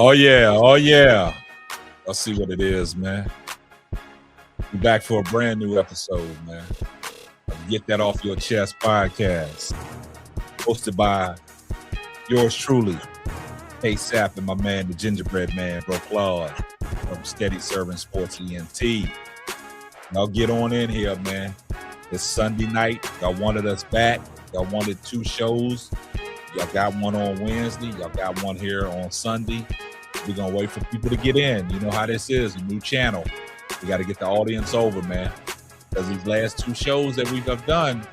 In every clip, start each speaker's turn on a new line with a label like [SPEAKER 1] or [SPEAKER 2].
[SPEAKER 1] Oh yeah, oh yeah. Let's see what it is, man. We're back for a brand new episode, man. Get That Off Your Chest podcast. Hosted by yours truly, KSapp and my man, the gingerbread man, Bro Claude from Steady Serv'n Sports ENT. Y'all get on in here, man. It's Sunday night. Y'all wanted us back. Y'all wanted 2 shows. Y'all got one on Wednesday. Y'all got one here on Sunday. We're going to wait for people to get in. You know how this is, a new channel. We got to get the audience over, man. Because these last 2 shows that we've done,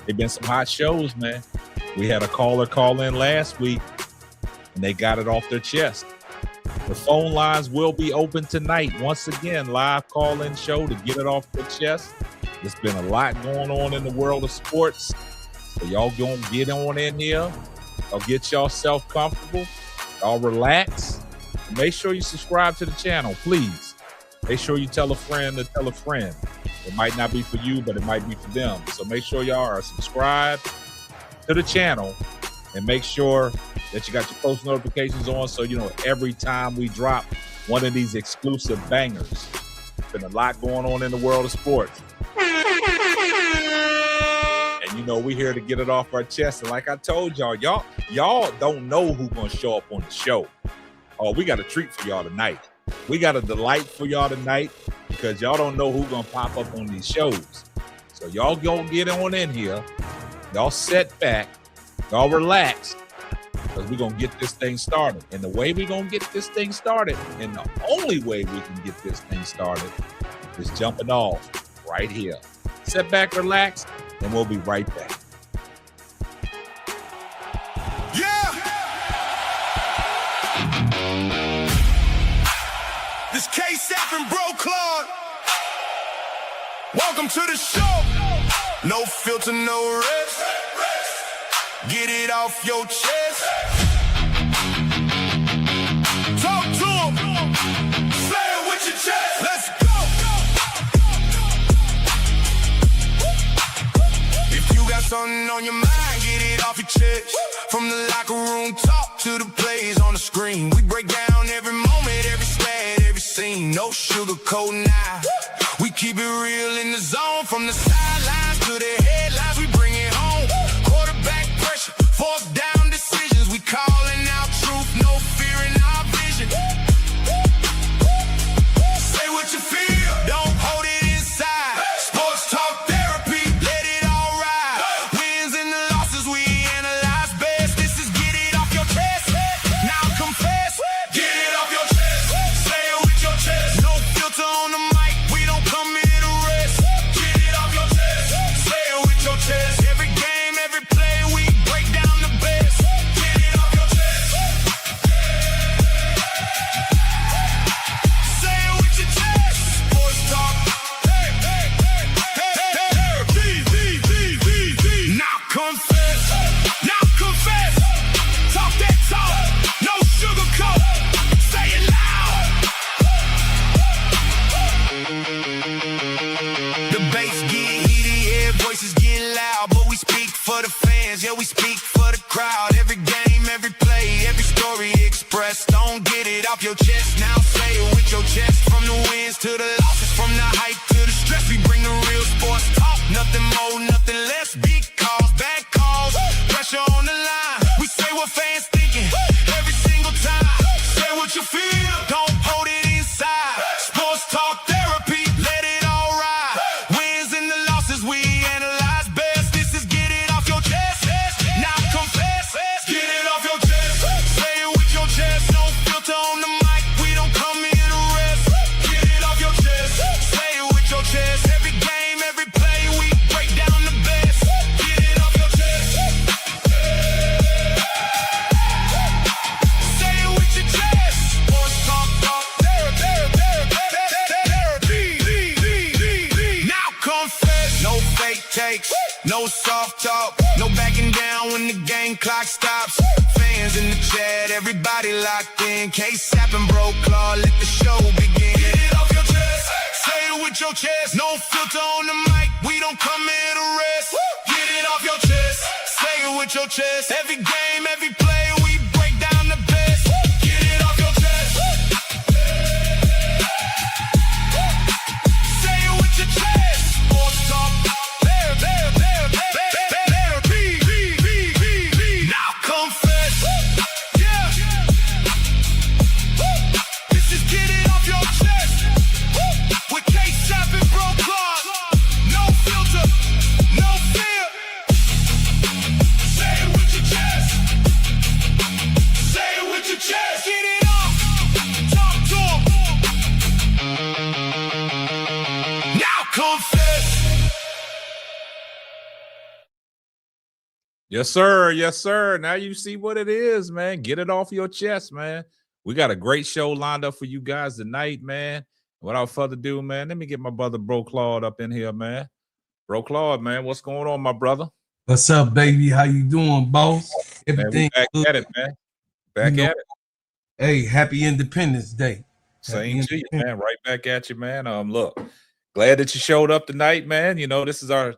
[SPEAKER 1] they've been some hot shows, man. We had a caller call in last week, and they got it off their chest. The phone lines will be open tonight. Once again, live call-in show to get it off their chest. There's been a lot going on in the world of sports. So y'all gonna get on in here. Y'all get yourself comfortable. Y'all relax. And make sure you subscribe to the channel, please. Make sure you tell a friend to tell a friend. It might not be for you, but it might be for them. So make sure y'all are subscribed to the channel and make sure that you got your post notifications on so you know every time we drop one of these exclusive bangers. There's been a lot going on in the world of sports. And you know, we're here to get it off our chest. And like I told y'all don't know who's gonna show up on the show. Oh, we got a treat for y'all tonight. We got a delight for y'all tonight because y'all don't know who's gonna pop up on these shows. So y'all gonna get on in here. Y'all sit back. Y'all relax. Because we're gonna get this thing started. And the way we're gonna get this thing started, and the only way we can get this thing started, is jumping off right here. Sit back, relax, and we'll be right back.
[SPEAKER 2] This KSapp and Bro Claude. Welcome to the show. No filter, no rest. Get it off your chest. Talk to him. Say it with your chest. Let's go. If you got something on your mind, get it off your chest. From the locker room talk to the plays on the screen. We break down every moment, every stat, every scene. No sugarcoat now. We keep it real in the zone. From the sidelines to the headlines, we bring it home. Quarterback pressure, 4th down decisions. We calling out truth, no fear in our vision. Say what you feel, don't hold it inside. Sports talk therapy, let it all ride. Wins and the losses we analyze best. This is get it off your chest. Now confess, get it off your chest. Say it with your chest. No filter on the mic, we don't come here to rest. Get it off your chest. Say it with your chest. Every game, every play, we break down the best. Get it off your chest. Say it with your chest. Sports talk. Hey, hey, hey, hey, hey, hey. Now confess. Now confess. Talk that talk. No sugarcoat. Say it loud. The bass get heated, yeah, voices get loud. But we speak for the fans, yeah, we speak for the crowd. Every game, every play, every story expressed. Don't get it off your chest, now say it with your chest. From the wins to the losses, from the hype to the stress. We bring the real sports talk, nothing more, nothing less. Big calls, bad calls, pressure on the line. We say what fans thinking, every single time. Say what you feel, don't hold it inside. Sports talk therapy, let it all ride. Wins and the losses we analyze best. This is get it off your chest. Now confess, get it off your chest. Say it with your chest. No filter on the mic, we don't come here to rest. Get it off your chest. Say it with your chest. Every game, every play, we break down the best. Get it off your chest. Say it with your chest. Sports talk, therapy. Now confess. No fake takes, no soft talk, no backing down when the game clock stops. Fans in the chat, everybody locked in. KSapp and Bro Claude, let the show begin. Get it off your chest. Say it with your chest. No filter on the mic, we don't come here to rest. Get it off your chest. Say it with your chest. Every game, every play, we break down the best. Get it off your chest. with your chest. Sports talk, therapy. Now confess. Yeah. This is get it off your chest. With KSapp and Bro Claude. No filter, no fear. Say it with your chest. Say it with your chest. Get it off. Talk to 'em. Now confess.
[SPEAKER 1] Yes, sir. Yes, sir. Now you see what it is, man. Get it off your chest, man. We got a great show lined up for you guys tonight, man. Without further ado, man, let me get my brother Bro Claude up in here, man. Bro Claude, man, what's going on, my brother?
[SPEAKER 3] What's up, baby? How you doing, boss?
[SPEAKER 1] Man, we
[SPEAKER 3] Everything
[SPEAKER 1] back
[SPEAKER 3] good?
[SPEAKER 1] at it, man. Back
[SPEAKER 3] You know,
[SPEAKER 1] at it.
[SPEAKER 3] Hey, happy Independence Day.
[SPEAKER 1] Same to you, man. Right back at you, man. Look, glad that you showed up tonight, man. You know, this is our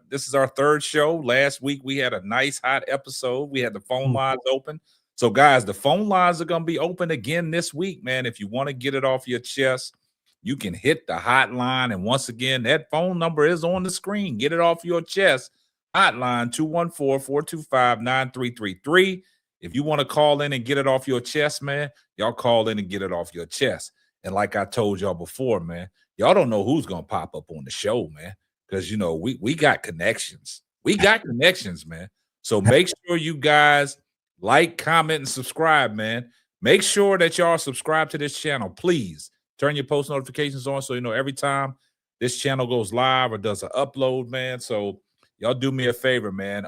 [SPEAKER 1] third show. Last week we had a nice hot episode. We had the phone lines open. So, guys, the phone lines are gonna be open again this week, man. If you want to get it off your chest, you can hit the hotline. And once again, that phone number is on the screen. Get it off your chest. Hotline 214-425-9333. If you want to call in and get it off your chest, man, y'all call in and get it off your chest. And like I told y'all before, man, y'all don't know who's gonna pop up on the show, man, because you know we got connections. We got connections, man. So make sure you guys like, comment, and subscribe, man. Make sure that y'all subscribe to this channel, please. Turn your post notifications on so you know every time this channel goes live or does an upload, man. So y'all do me a favor, man.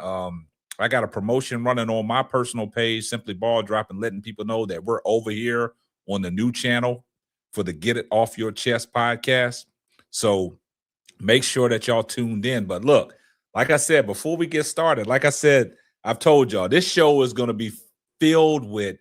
[SPEAKER 1] I got a promotion running on my personal page, SimplyBallDroppin, letting people know that we're over here on the new channel for the Get It Off Your Chest podcast. So make sure that y'all tuned in. But look, like I said, before we get started, like I said, I've told y'all this show is going to be filled with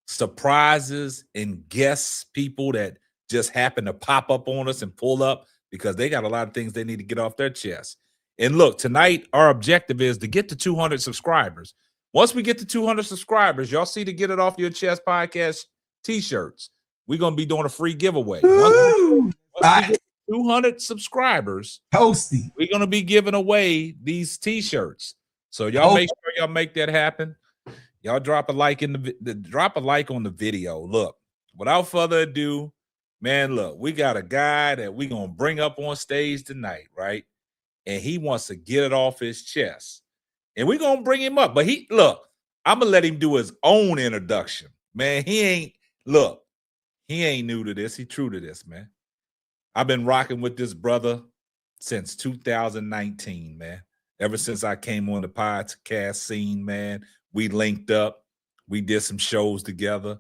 [SPEAKER 1] surprises and guests, people that just happen to pop up on us and pull up because they got a lot of things they need to get off their chest. And look, tonight, our objective is to get to 200 subscribers. Once we get to 200 subscribers, y'all see the Get It Off Your Chest podcast t-shirts. We're going to be doing a free giveaway. Once we get 200 subscribers,
[SPEAKER 3] Toasty.
[SPEAKER 1] we're going to be giving away these t-shirts. So y'all make sure y'all make that happen. Y'all drop a like in drop a like on the video. Look, without further ado, man, look, we got a guy that we're going to bring up on stage tonight, right? And he wants to get it off his chest. And we're going to bring him up. But I'm going to let him do his own introduction. Man, he ain't new to this. He true to this, man. I've been rocking with this brother since 2019, man. Ever since I came on the podcast scene, man, we linked up. We did some shows together.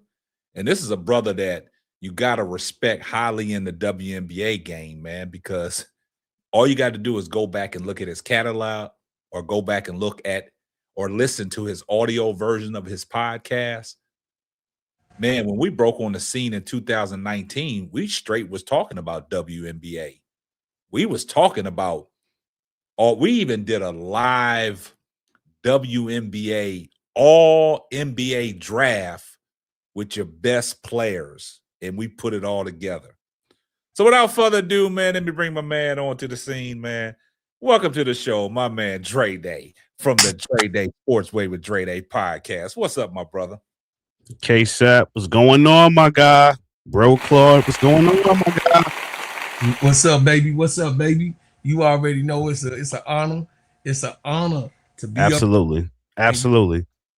[SPEAKER 1] And this is a brother that you got to respect highly in the WNBA game, man, because all you got to do is go back and look at his catalog or go back and look at or listen to his audio version of his podcast. Man, when we broke on the scene in 2019, we straight was talking about WNBA. We was talking about we even did a live WNBA all NBA draft with your best players, and we put it all together. So without further ado, man, let me bring my man onto the scene, man. Welcome to the show, my man Dray from the Dray Sports Way with Dray podcast. What's up, my brother?
[SPEAKER 4] KSapp, what's going on, my guy? Bro Claude, what's going on, my guy?
[SPEAKER 3] What's up, baby? What's up, baby? You already know it's an honor. It's an honor to be
[SPEAKER 4] absolutely.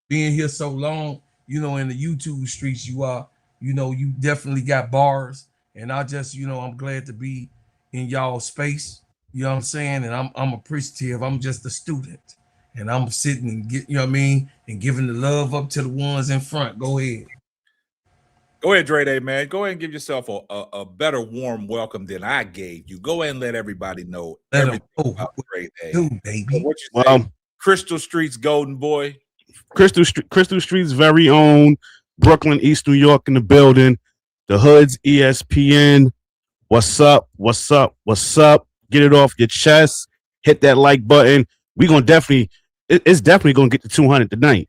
[SPEAKER 3] Being here so long, you know, in the YouTube streets, you definitely got bars. And I'm glad to be in y'all space. You know what I'm saying? And I'm appreciative. I'm just a student. And I'm sitting and and giving the love up to the ones in front. Go ahead.
[SPEAKER 1] Go ahead, Dray, man. Go ahead and give yourself a better warm welcome than I gave you. Go ahead and let everybody know everything about Dray.
[SPEAKER 3] Dude, baby.
[SPEAKER 1] What you say? Crystal Street's golden boy.
[SPEAKER 4] Crystal Street's very own. Brooklyn, East New York in the building. The Hood's ESPN. What's up? What's up? What's up? Get it off your chest. Hit that like button. We're going to it's definitely going to get to 200 tonight.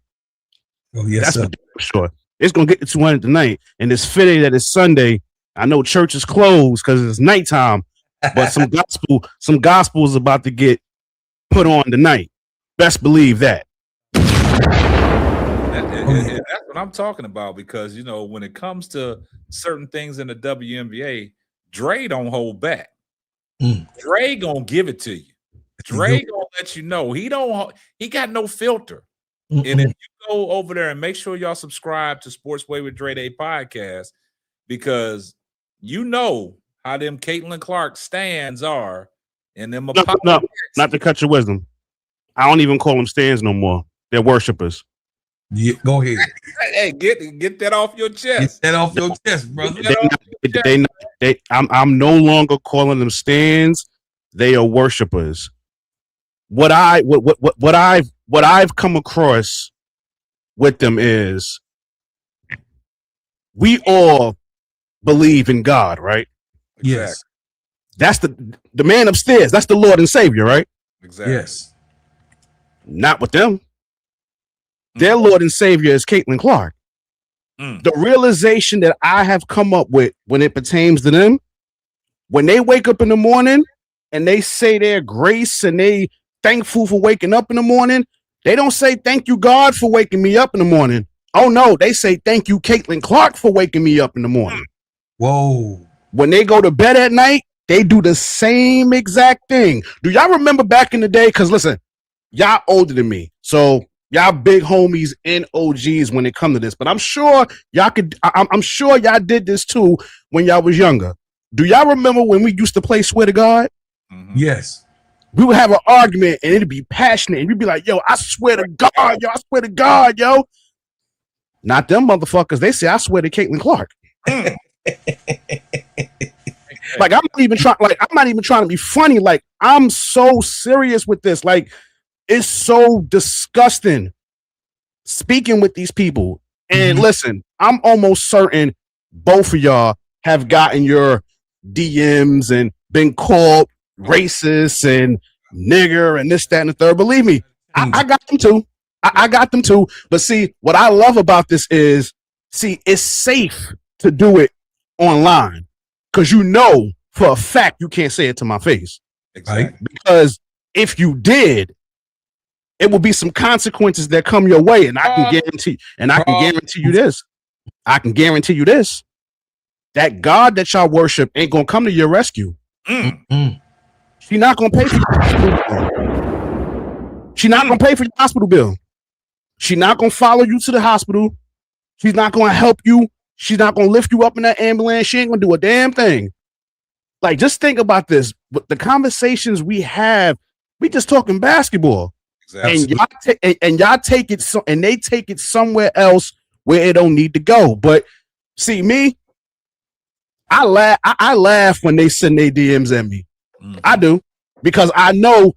[SPEAKER 3] Oh, yes,
[SPEAKER 4] that's for sure. It's going to get to 200 tonight. And it's fitting that it's Sunday. I know church is closed because it's nighttime, But some gospel is about to get put on tonight. Best believe that.
[SPEAKER 1] And that's what I'm talking about, because you know, when it comes to certain things in the WNBA, Dray don't hold back. Dray gonna give it to you. Dray gonna let you know he got no filter. And if you go over there and make sure y'all subscribe to Sports Way with Dray Day podcast, because you know how them Caitlin Clark stands are, and them
[SPEAKER 4] no, not to cut your wisdom. I don't even call them stands no more. They're worshipers.
[SPEAKER 3] Yeah, go ahead.
[SPEAKER 1] Hey, get that off your chest.
[SPEAKER 3] Get that off your chest, brother.
[SPEAKER 4] I'm no longer calling them stands. They are worshipers. What I've come across with them is we all believe in God, right?
[SPEAKER 3] Yes.
[SPEAKER 4] That's the man upstairs. That's the Lord and Savior, right?
[SPEAKER 1] Exactly.
[SPEAKER 3] Yes.
[SPEAKER 4] Not with them. Their Lord and Savior is Caitlin Clark. The realization that I have come up with when it pertains to them, when they wake up in the morning and they say their grace and they thankful for waking up in the morning, they don't say thank you God for waking me up in the morning. Oh no, they say thank you Caitlin Clark for waking me up in the morning.
[SPEAKER 3] Whoa.
[SPEAKER 4] When they go to bed at night, they do the same exact thing. Do y'all remember back in the day? Because listen, y'all older than me, so y'all big homies and OGs when it come to this. But I'm sure y'all could. I'm sure y'all did this too when y'all was younger. Do y'all remember when we used to play Swear to God?
[SPEAKER 3] Yes.
[SPEAKER 4] We would have an argument and it'd be passionate, and you'd be like, "Yo, I swear to God, yo, I swear to God, yo." Not them motherfuckers. They say, "I swear to Caitlin Clark." Like I'm not even trying to be funny. Like I'm so serious with this. Like it's so disgusting speaking with these people. And listen, I'm almost certain both of y'all have gotten your DMs and been called racist and nigger and this, that, and the third. Believe me, I got them too. I got them too. But see, what I love about this is, it's safe to do it online. Because you know for a fact you can't say it to my face.
[SPEAKER 1] Exactly.
[SPEAKER 4] Because if you did, it will be some consequences that come your way. And I can guarantee you this. I can guarantee you this. That God that y'all worship ain't gonna come to your rescue. She's not gonna pay for your hospital bill. She's not gonna pay for your hospital bill. She's not gonna follow you to the hospital. She's not gonna help you. She's not gonna lift you up in that ambulance. She ain't gonna do a damn thing. Like, just think about this. But the conversations we have, we just talking basketball. Exactly. And y'all take it and they take it somewhere else where it don't need to go. But see me, I laugh when they send their DMs at me. I do, because I know,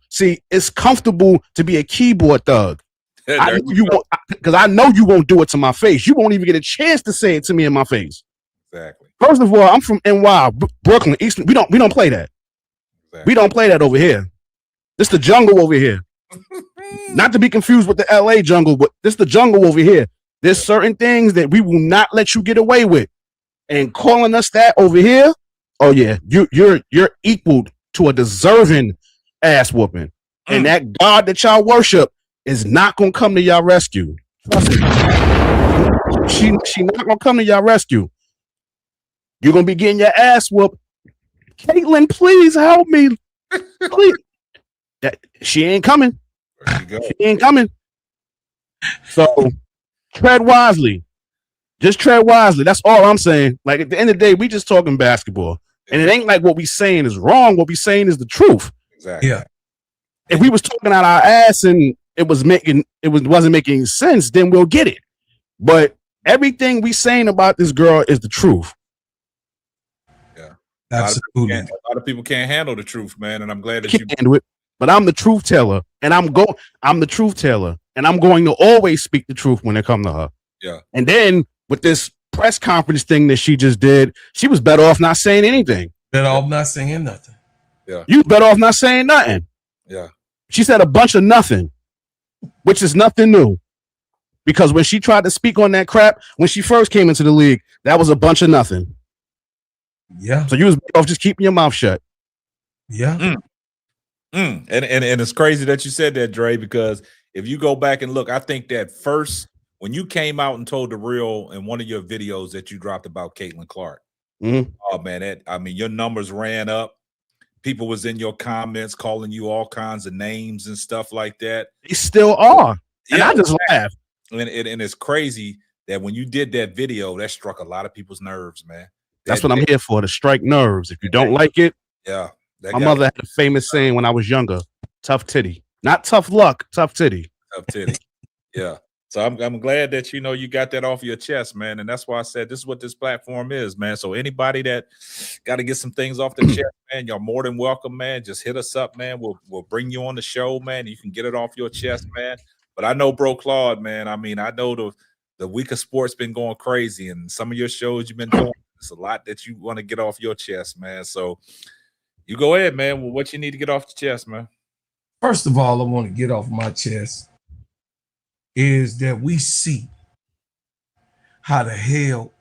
[SPEAKER 4] it's comfortable to be a keyboard thug. I know you won't, because I know you won't do it to my face. You won't even get a chance to say it to me in my face.
[SPEAKER 1] Exactly.
[SPEAKER 4] First of all, I'm from NY, Brooklyn, Eastern. We don't play that. Exactly. We don't play that over here. This the jungle over here. Not to be confused with the LA jungle, but this the jungle over here. There's certain things that we will not let you get away with. And calling us that over here, oh yeah, you're equal to a deserving ass whooping. And that God that y'all worship is not gonna come to y'all rescue. Trust me. She not gonna come to y'all rescue. You're gonna be getting your ass whooped. Caitlin, please help me. Please. She ain't coming. She ain't coming. So tread wisely. Just tread wisely. That's all I'm saying. Like, at the end of the day, we just talking basketball. And it ain't like what we saying is wrong. What we saying is the truth.
[SPEAKER 1] Exactly.
[SPEAKER 3] Yeah.
[SPEAKER 4] If we was talking out our ass and it wasn't making sense, then we'll get it. But everything we saying about this girl is the truth.
[SPEAKER 1] Yeah.
[SPEAKER 3] Absolutely.
[SPEAKER 1] A lot of people can't handle the truth, man. And I'm glad that
[SPEAKER 4] you can't handle it. But I'm the truth teller, and I'm the truth teller, and I'm going to always speak the truth when it comes to her.
[SPEAKER 1] Yeah.
[SPEAKER 4] And then with this press conference thing that she just did, she was better off not saying anything.
[SPEAKER 3] Better off not saying nothing.
[SPEAKER 1] Yeah.
[SPEAKER 4] You better off not saying nothing.
[SPEAKER 1] Yeah.
[SPEAKER 4] She said a bunch of nothing, which is nothing new. Because when she tried to speak on that crap, when she first came into the league, that was a bunch of nothing.
[SPEAKER 3] Yeah.
[SPEAKER 4] So you was better off just keeping your mouth shut.
[SPEAKER 3] Yeah.
[SPEAKER 1] And it's crazy that you said that, Dre, because if you go back and look, I think that first when you came out and told the real in one of your videos that you dropped about Caitlin Clark, oh man, your numbers ran up. People was in your comments calling you all kinds of names and stuff like that.
[SPEAKER 4] They still are. And I just laugh.
[SPEAKER 1] And it's crazy that when you did that video, that struck a lot of people's nerves, man.
[SPEAKER 4] That's what I'm here for, to strike nerves. If you don't like it, my mother had a famous saying when I was younger: tough titty. Not tough luck, tough titty.
[SPEAKER 1] Tough titty. Yeah. So I'm glad that you got that off your chest, man. And that's why I said this is what this platform is, man. So anybody that got to get some things off the chest, man, you're more than welcome, man. Just hit us up, man. We'll bring you on the show, man. You can get it off your chest, man. But I know Bro Claude, man. I mean, I know the week of sports been going crazy, and some of your shows you've been doing, it's a lot that you want to get off your chest, man. So you go ahead, man. Well, what you need to get off the chest, man?
[SPEAKER 3] First of all, I want to get off my chest is that we see how the hell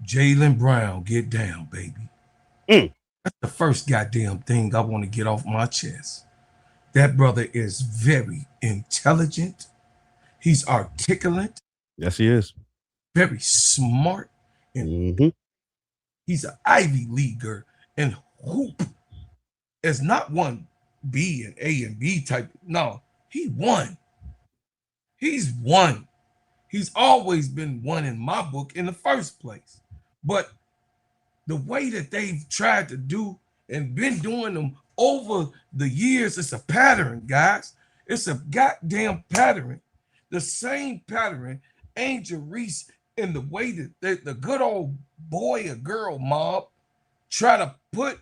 [SPEAKER 3] Jaylen Brown get down, baby. That's the first goddamn thing I want to get off my chest. That brother is very intelligent. He's articulate.
[SPEAKER 4] Yes, he is.
[SPEAKER 3] Very smart. And he's an Ivy Leaguer and hoop. It's not one B and A and B type. No, he won. He's one. He's always been one in my book in the first place. But the way that they've tried to do and been doing them over the years, it's a pattern, guys. It's a goddamn pattern. The same pattern Angel Reese in the way that the good old boy or girl mob try to put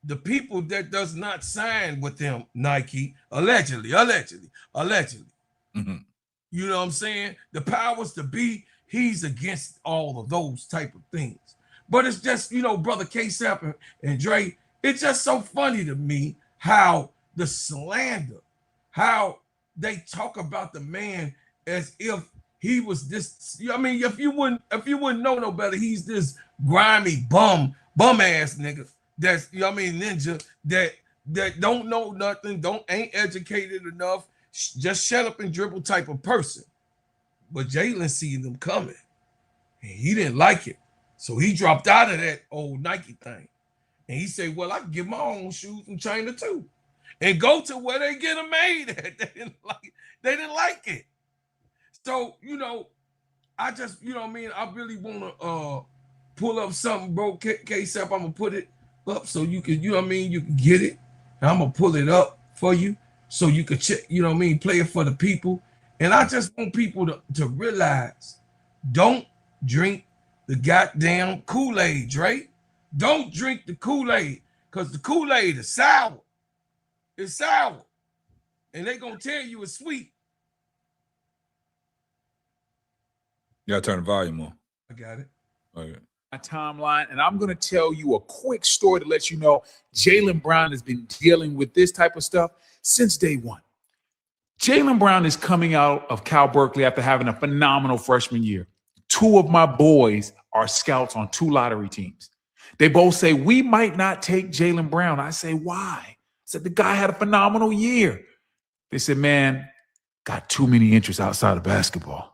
[SPEAKER 3] the people that does not sign with them, Nike, allegedly. You know what I'm saying? The powers to be, he's against all of those type of things. But it's just, brother KSapp and Dray, it's just so funny to me how the slander, how they talk about the man as if he was this. I mean, if you wouldn't know no better, he's this grimy bum ass nigga. That's ninja that don't know nothing, ain't educated enough, just shut up and dribble type of person. But Jaylen seen them coming, and he didn't like it, so he dropped out of that old Nike thing, and he said, "Well, I can get my own shoes from China too, and go to where they get them made at." They didn't like it. So I just I really want to pull up something, bro. KSapp, I'm gonna put it up so you can you can get it, and I'm gonna pull it up for you so you can check, play it for the people. And I just want people to realize, don't drink the goddamn Kool-Aid, Dray. Don't drink the Kool-Aid, because the Kool-Aid is sour. It's sour. And they gonna tell you it's sweet.
[SPEAKER 1] You gotta turn the volume on.
[SPEAKER 3] I got it.
[SPEAKER 1] Okay.
[SPEAKER 5] My timeline, and I'm going to tell you a quick story to let you know Jaylen Brown has been dealing with this type of stuff since day one. Jaylen Brown is coming out of Cal Berkeley after having a phenomenal freshman year. Two of my boys are scouts on two lottery teams. They both say, we might not take Jaylen Brown. I say, why? I said, the guy had a phenomenal year. They said, man, got too many interests outside of basketball.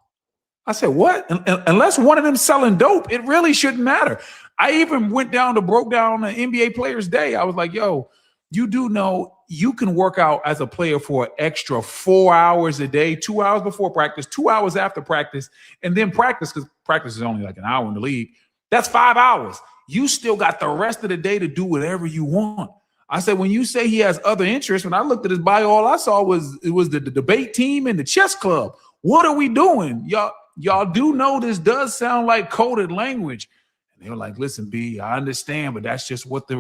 [SPEAKER 5] I said, what? Unless one of them selling dope, it really shouldn't matter. I even broke down the NBA Players Day. I was like, yo, you do know you can work out as a player for an extra 4 hours a day, 2 hours before practice, 2 hours after practice, and then practice, because practice is only like an hour in the league. That's 5 hours. You still got the rest of the day to do whatever you want. I said, when you say he has other interests, when I looked at his bio, all I saw was the debate team and the chess club. What are we doing? Y'all do know this does sound like coded language. And they were like, listen, B, I understand, but that's just what the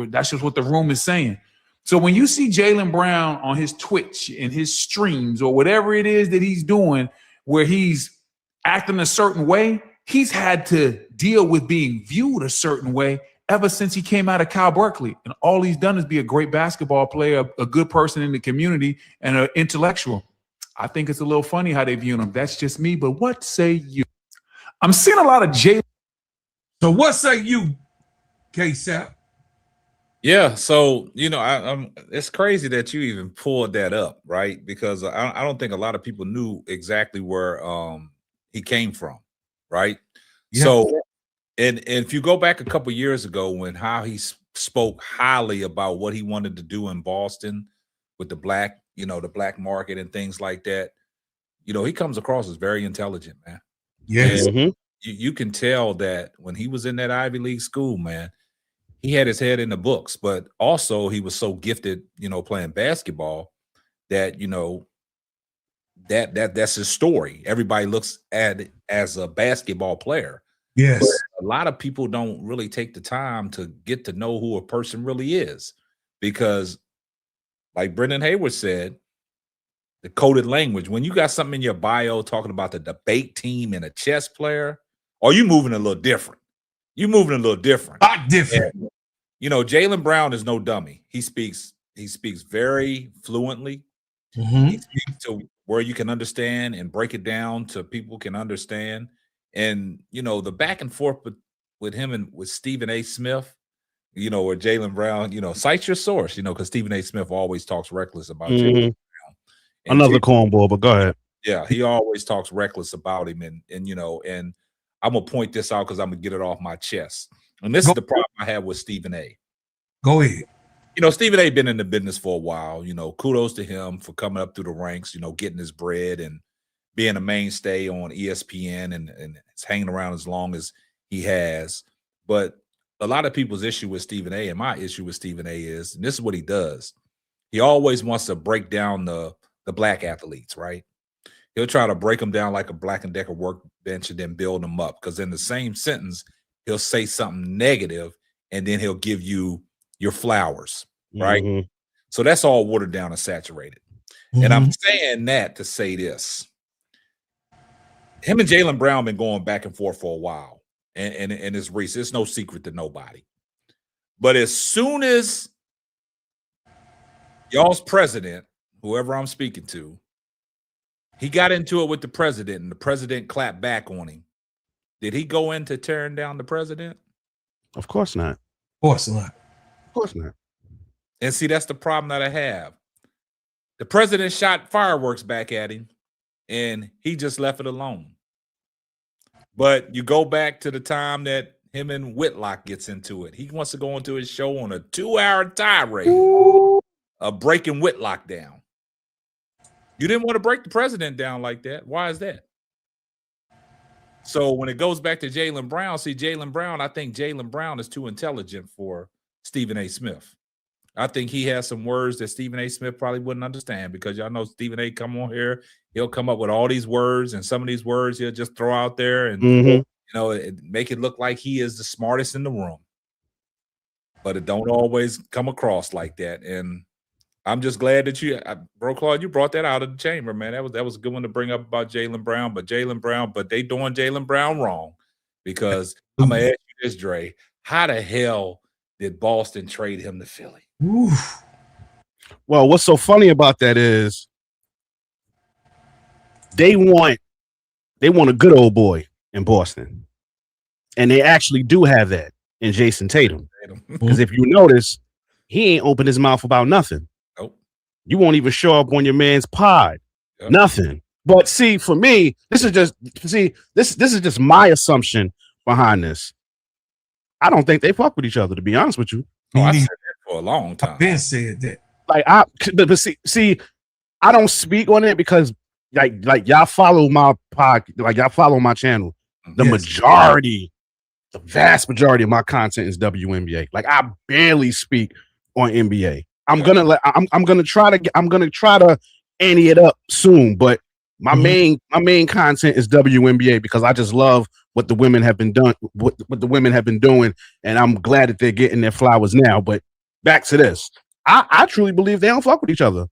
[SPEAKER 5] room is saying. So when you see Jaylen Brown on his Twitch and his streams or whatever it is that he's doing, where he's acting a certain way, he's had to deal with being viewed a certain way ever since he came out of Cal Berkeley. And all he's done is be a great basketball player, a good person in the community, and an intellectual. I think it's a little funny how they view him. That's just me, but what say you? I'm seeing a lot of Jaylen.
[SPEAKER 3] So what say you, KSapp?
[SPEAKER 1] Yeah, so it's crazy that you even pulled that up, right? Because I don't think a lot of people knew exactly where he came from, right?
[SPEAKER 3] Yeah.
[SPEAKER 1] So, and if you go back a couple years ago when how he spoke highly about what he wanted to do in Boston with the black market and things like that, he comes across as very intelligent, man.
[SPEAKER 3] Yes.
[SPEAKER 1] And you can tell that when he was in that Ivy League school, man, he had his head in the books, but also he was so gifted, playing basketball that that's his story. Everybody looks at it as a basketball player.
[SPEAKER 3] Yes.
[SPEAKER 1] But a lot of people don't really take the time to get to know who a person really is, because, like Brendan Hayward said, the coded language. When you got something in your bio talking about the debate team and a chess player, or you moving a little different. You moving a little different.
[SPEAKER 3] Not different.
[SPEAKER 1] And, Jaylen Brown is no dummy. He speaks very fluently. He speaks to where you can understand and break it down to people can understand. And the back and forth with him and with Stephen A. Smith, or Jaylen Brown, cite your source, because Stephen A. Smith always talks reckless about Jaylen Brown. And
[SPEAKER 4] Another cornball, but go ahead.
[SPEAKER 1] Yeah, he always talks reckless about him, and I'm gonna point this out because I'm gonna get it off my chest. And this is the problem I have with Stephen A.
[SPEAKER 3] Go ahead.
[SPEAKER 1] Stephen A. been in the business for a while. Kudos to him for coming up through the ranks. Getting his bread and being a mainstay on ESPN and it's hanging around as long as he has. But a lot of people's issue with Stephen A. and my issue with Stephen A. is, and this is what he does. He always wants to break down the black athletes, right? He'll try to break them down like a Black and Decker workbench and then build them up. Because in the same sentence, he'll say something negative and then he'll give you your flowers, right? So that's all watered down and saturated. And I'm saying that to say this. Him and Jaylen Brown been going back and forth for a while. And it's recent. It's no secret to nobody. But as soon as y'all's president, whoever I'm speaking to, he got into it with the president and the president clapped back on him. Did he go into tearing down the president?
[SPEAKER 4] Of course not.
[SPEAKER 3] Of course not.
[SPEAKER 4] Of course not.
[SPEAKER 1] And see, that's the problem that I have. The president shot fireworks back at him and he just left it alone. But you go back to the time that him and Whitlock gets into it. He wants to go into his show on a 2-hour tirade of breaking Whitlock down. You didn't want to break the president down like that. Why is that? So when it goes back to Jaylen Brown, I think Jaylen Brown is too intelligent for Stephen A. Smith. I think he has some words that Stephen A. Smith probably wouldn't understand, because y'all know Stephen A. come on here, he'll come up with all these words, and some of these words he'll just throw out there and make it look like he is the smartest in the room. But it don't always come across like that. And I'm just glad that Bro Claude, you brought that out of the chamber, man. That was a good one to bring up about Jaylen Brown, but they doing Jaylen Brown wrong, because I'm gonna ask you this, Dray. How the hell did Boston trade him to Philly?
[SPEAKER 3] Oof.
[SPEAKER 4] Well, what's so funny about that is they want a good old boy in Boston, and they actually do have that in Jason Tatum. Because if you notice, he ain't opened his mouth about nothing.
[SPEAKER 1] Nope.
[SPEAKER 4] You won't even show up on your man's pod.
[SPEAKER 1] Yep.
[SPEAKER 4] Nothing. But see, for me, this is just my assumption behind this. I don't think they fuck with each other, to be honest with you.
[SPEAKER 1] I said that for a long time.
[SPEAKER 3] I've been said that.
[SPEAKER 4] But see, I don't speak on it because like y'all follow my like y'all follow my channel. The vast majority of my content is WNBA. Like, I barely speak on NBA. I'm gonna try to ante it up soon, but my main content is WNBA because I just love what the women have been doing, and I'm glad that they're getting their flowers now. But back to this, I truly believe they don't fuck with each other.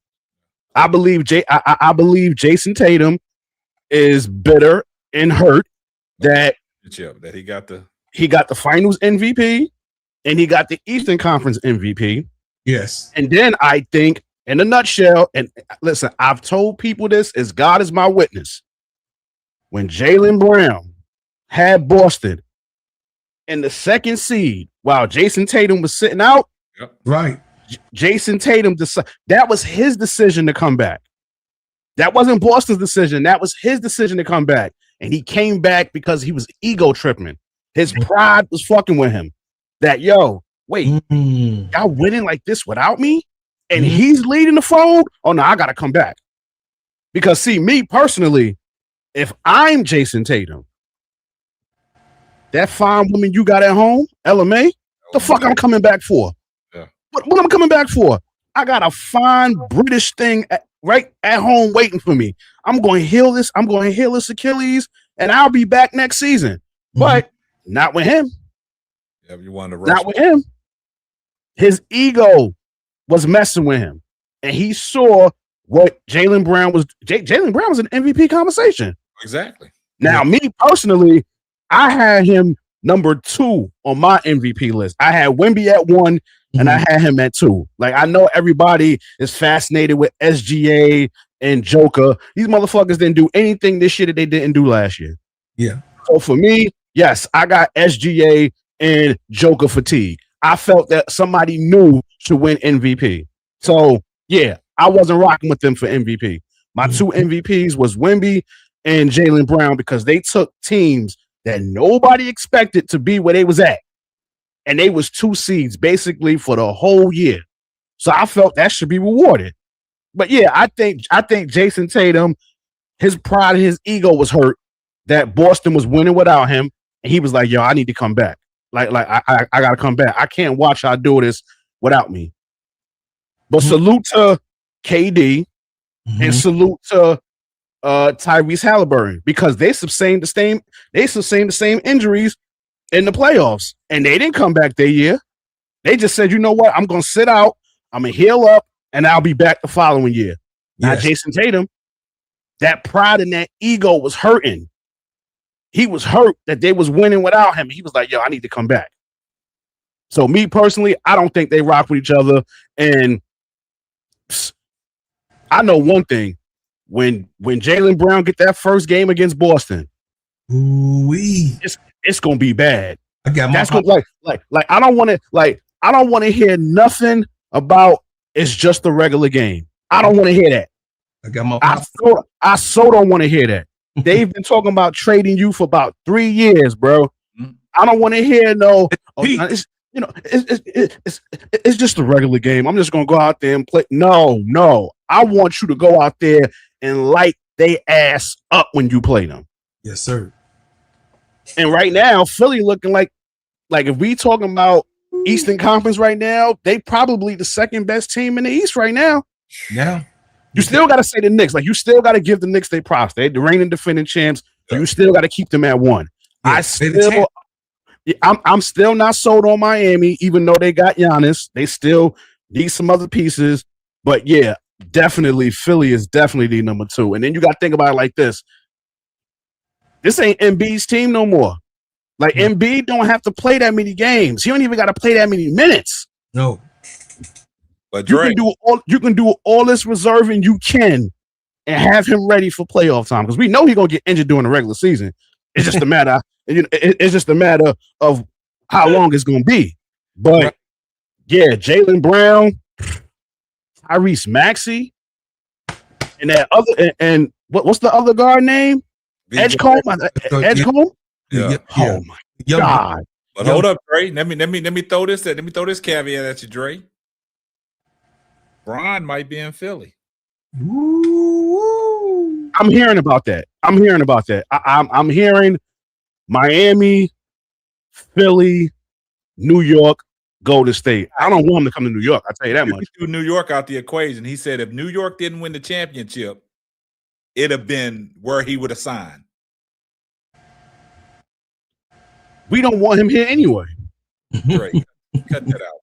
[SPEAKER 4] I believe Jason Tatum is bitter and hurt that he got the Finals MVP and he got the Eastern Conference MVP.
[SPEAKER 3] Yes.
[SPEAKER 4] And then I think, in a nutshell, and listen, I've told people this, as God is my witness, when Jaylen Brown had Boston in the second seed while Jason Tatum was sitting out,
[SPEAKER 1] Yep.
[SPEAKER 3] Right.
[SPEAKER 4] Jason Tatum that was his decision to come back. That wasn't Boston's decision. That was his decision to come back. And he came back because he was ego tripping. His pride was fucking with him. That, yo, wait, y'all winning like this without me? And he's leading the phone? Oh, no, I got to come back. Because, see, me personally, if I'm Jason Tatum, that fine woman you got at home, LMA, the fuck I'm coming back for?
[SPEAKER 1] Yeah.
[SPEAKER 4] What am I coming back for? I got a fine British thing right at home waiting for me. I'm going to heal this. I'm going to heal this Achilles, and I'll be back next season. But not with him.
[SPEAKER 1] Yeah, you wanted to rush.
[SPEAKER 4] Not with him. His ego was messing with him, and he saw what Jaylen Brown was. Jaylen Brown was an MVP conversation.
[SPEAKER 1] Exactly.
[SPEAKER 4] Now, me personally, I had him number 2 on my MVP list. I had Wemby at 1, and I had him at 2. Like, I know everybody is fascinated with SGA and Joker. These motherfuckers didn't do anything this year that they didn't do last year.
[SPEAKER 3] Yeah.
[SPEAKER 4] So for me, yes, I got SGA and Joker fatigue. I felt that somebody new should win MVP. So, yeah, I wasn't rocking with them for MVP. My 2 MVPs was Wemby and Jaylen Brown because they took teams that nobody expected to be where they was at. And they was 2 seeds basically for the whole year. So I felt that should be rewarded. But yeah, I think Jason Tatum, his pride and his ego was hurt that Boston was winning without him. And he was like, yo, I need to come back. Like I gotta come back. I can't watch y'all do this without me. But salute to KD and salute to Tyrese Halliburton because they sustained the same injuries in the playoffs, and they didn't come back that year. They just said, you know what, I'm gonna sit out, I'm gonna heal up, and I'll be back the following year. Now, Jason Tatum, that pride and that ego was hurting. He was hurt that they was winning without him. He was like, yo, I need to come back. So me personally, I don't think they rock with each other. And I know one thing. When Jaylen Brown get that first game against Boston, it's gonna be bad.
[SPEAKER 3] I got my
[SPEAKER 4] That's gonna, like I don't want to hear nothing about it's just a regular game. I don't want to hear that. I so don't want to hear that. They've been talking about trading you for about 3 years, bro. I don't want to hear it's just a regular game. I'm just gonna go out there and play. No. I want you to go out there and light they ass up when you play them.
[SPEAKER 3] Yes, sir.
[SPEAKER 4] And right now, Philly looking like if we talking about Eastern Conference right now, they probably the second best team in the East right now.
[SPEAKER 3] Yeah.
[SPEAKER 4] You still got to say the Knicks. Like, you still got to give the Knicks their props. They're the reigning defending champs. So you still got to keep them at 1. Yeah, I'm still not sold on Miami, even though they got Giannis. They still need some other pieces. But yeah, definitely Philly is definitely the number 2. And then you got to think about it like this. This ain't Embiid's team no more. Like, Embiid don't have to play that many games. He don't even got to play that many minutes.
[SPEAKER 3] No.
[SPEAKER 1] But
[SPEAKER 4] you can do all this reserving you can and have him ready for playoff time because we know he's gonna get injured during the regular season. It's just a matter. It's just a matter of how long it's gonna be. But yeah, Jaylen Brown, Tyrese Maxey, and that other and what's the other guard name? Edgecombe. Edgecombe.
[SPEAKER 1] Yeah.
[SPEAKER 4] Oh my God.
[SPEAKER 1] But hold up, Dray. Let me throw this. Let me throw this caveat at you, Dray. Bron might be in Philly.
[SPEAKER 3] Ooh.
[SPEAKER 4] I'm hearing about that. I'm hearing Miami, Philly, New York, Golden State. I don't want him to come to New York. I'll tell you that much.
[SPEAKER 1] Threw New York out the equation. He said if New York didn't win the championship, it'd have been where he would have signed.
[SPEAKER 4] We don't want him here anyway.
[SPEAKER 1] Great. Cut that out.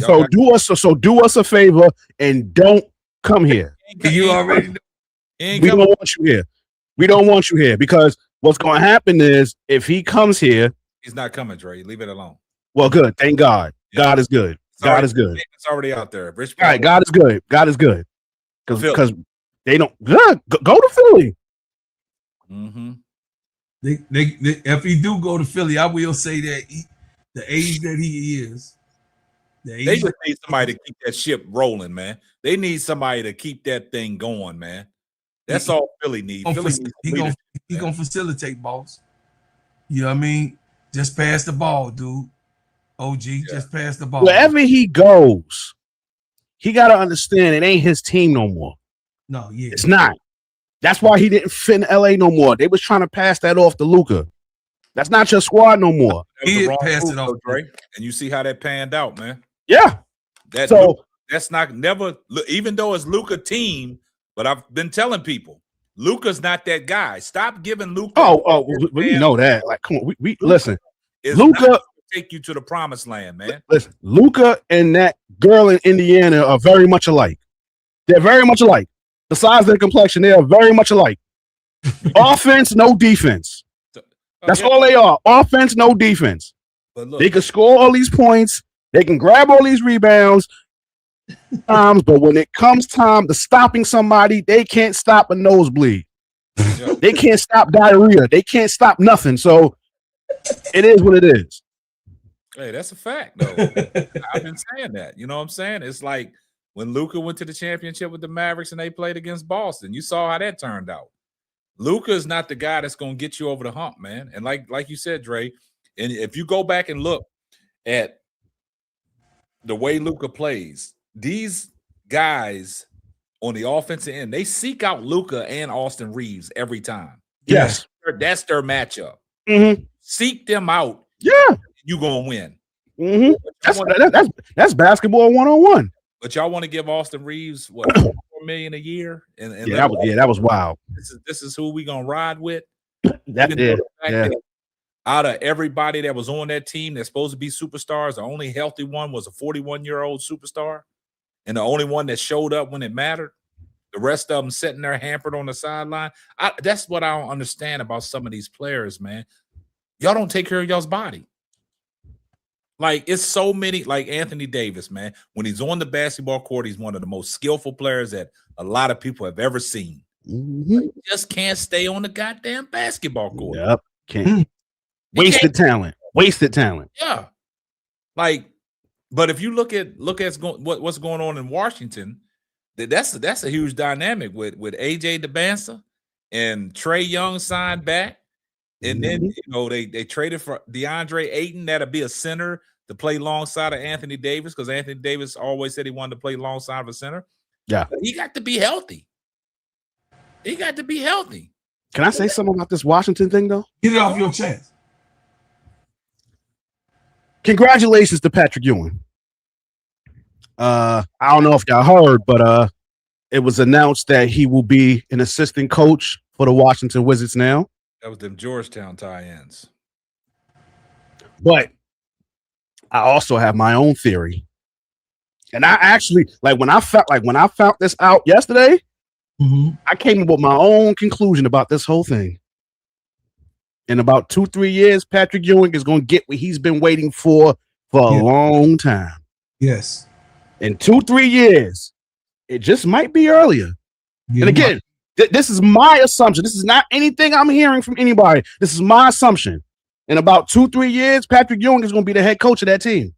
[SPEAKER 4] So do us a favor and don't come here.
[SPEAKER 3] You already know.
[SPEAKER 4] We don't want you here. We don't want you here because what's going to happen is if he comes here,
[SPEAKER 1] he's not coming, Dre. Leave it alone.
[SPEAKER 4] Well, good. Thank God. Yeah. God is good. God is good.
[SPEAKER 1] It's already out there. Rich
[SPEAKER 4] all right. God is good. God is good. Because they don't go to Philly.
[SPEAKER 3] Mm-hmm. They if he do go to Philly, I will say that the age that he is,
[SPEAKER 1] They just need somebody to keep that ship rolling, man. They need somebody to keep that thing going, man. That's all Philly needs.
[SPEAKER 3] He gonna facilitate, boss. You know what I mean? Just pass the ball, dude. OG, just pass the ball.
[SPEAKER 4] Wherever he goes, he got to understand it ain't his team no more.
[SPEAKER 3] No, yeah.
[SPEAKER 4] It's not. That's why he didn't fit in LA no more. They was trying to pass that off to Luka. That's not your squad no more.
[SPEAKER 1] He passed it off, Dray. And you see how that panned out, man.
[SPEAKER 4] Yeah.
[SPEAKER 1] That's not never, even though it's Luka team, but I've been telling people, Luka's not that guy. Stop giving Luka.
[SPEAKER 4] We know that. Like, come on, we listen.
[SPEAKER 1] Luka take you to the promised land, man.
[SPEAKER 4] Listen, Luka and that girl in Indiana are very much alike. They're very much alike. Besides their complexion, they are very much alike. Offense, no defense. That's all they are. Offense, no defense. But look, they can score all these points. They can grab all these rebounds. But when it comes time to stopping somebody, they can't stop a nosebleed. They can't stop diarrhea. They can't stop nothing. So it is what it is.
[SPEAKER 1] Hey, that's a fact, though. I've been saying that. You know what I'm saying? It's like when Luka went to the championship with the Mavericks and they played against Boston. You saw how that turned out. Luka is not the guy that's going to get you over the hump, man. And like you said, Dre, and if you go back and look at the way Luka plays, these guys on the offensive end, they seek out Luka and Austin Reeves every time.
[SPEAKER 4] Yes.
[SPEAKER 1] That's their matchup.
[SPEAKER 4] Mm-hmm.
[SPEAKER 1] Seek them out.
[SPEAKER 4] Yeah.
[SPEAKER 1] You're going to win.
[SPEAKER 4] Mm-hmm. That's basketball 101.
[SPEAKER 1] But y'all want to give Austin Reeves what, $4 million a year? And
[SPEAKER 4] that was wild.
[SPEAKER 1] This is who we gonna ride with. Out of everybody that was on that team that's supposed to be superstars, the only healthy one was a 41-year-old superstar, and the only one that showed up when it mattered. The rest of them sitting there hampered on the sideline. That's what I don't understand about some of these players, man. Y'all don't take care of y'all's body. Like, it's so many, like Anthony Davis, man. When he's on the basketball court, he's one of the most skillful players that a lot of people have ever seen.
[SPEAKER 4] Mm-hmm.
[SPEAKER 1] He just can't stay on the goddamn basketball court.
[SPEAKER 4] Yep. Can't. Wasted talent.
[SPEAKER 1] Yeah. Like, but if you look at what's going on in Washington, that's a huge dynamic with AJ DeBansa and Trae Young signed back. And then, they traded for DeAndre Ayton. That'll be a center to play alongside of Anthony Davis, because Anthony Davis always said he wanted to play alongside of a center.
[SPEAKER 4] Yeah.
[SPEAKER 1] But he got to be healthy.
[SPEAKER 4] Can I say something about this Washington thing, though?
[SPEAKER 3] Get it off your chest.
[SPEAKER 4] Congratulations to Patrick Ewing. I don't know if y'all heard, but it was announced that he will be an assistant coach for the Washington Wizards now.
[SPEAKER 1] That was them Georgetown tie-ins.
[SPEAKER 4] But I also have my own theory. And I actually, when I found this out yesterday, I came up with my own conclusion about this whole thing. In about 2-3 years, Patrick Ewing is going to get what he's been waiting for a long time.
[SPEAKER 3] Yes.
[SPEAKER 4] In 2-3 years, it just might be earlier. Yeah, and again, this is my assumption. This is not anything I'm hearing from anybody. This is my assumption. In about 2-3 years, Patrick Ewing is going to be the head coach of that team.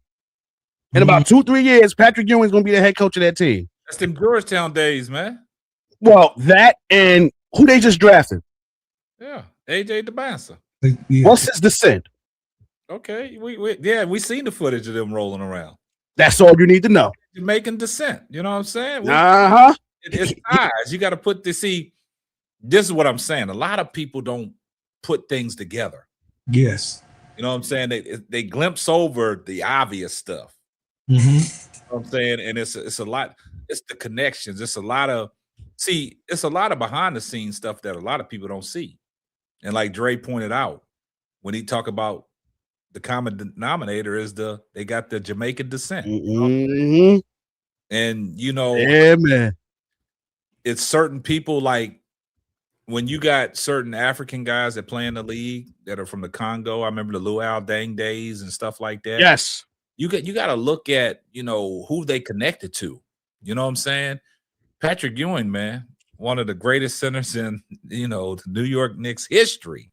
[SPEAKER 4] In about 2-3 years, Patrick Ewing is going to be the head coach of that team.
[SPEAKER 1] That's them Georgetown days, man.
[SPEAKER 4] Well, that and who they just drafted.
[SPEAKER 1] Yeah, AJ DeBansa.
[SPEAKER 3] Yeah.
[SPEAKER 4] What's his descent?
[SPEAKER 1] Okay, we seen the footage of them rolling around.
[SPEAKER 4] That's all you need to know.
[SPEAKER 1] Jamaican descent. You know what I'm saying? It's ties. You got to put this. See, this is what I'm saying. A lot of people don't put things together.
[SPEAKER 3] Yes.
[SPEAKER 1] You know what I'm saying? They glimpse over the obvious stuff.
[SPEAKER 3] Mm-hmm.
[SPEAKER 1] You know what I'm saying? And it's a lot. It's the connections. It's a lot of behind the scenes stuff that a lot of people don't see. And like Dray pointed out, when he talk about the common denominator is they got the Jamaican descent.
[SPEAKER 4] Mm-hmm.
[SPEAKER 1] And
[SPEAKER 4] yeah, man.
[SPEAKER 1] It's certain people, like when you got certain African guys that play in the league that are from the Congo. I remember the Luau Dang days and stuff like that.
[SPEAKER 4] Yes.
[SPEAKER 1] You got to look at, who they connected to. You know what I'm saying? Patrick Ewing, man, one of the greatest centers in, the New York Knicks history.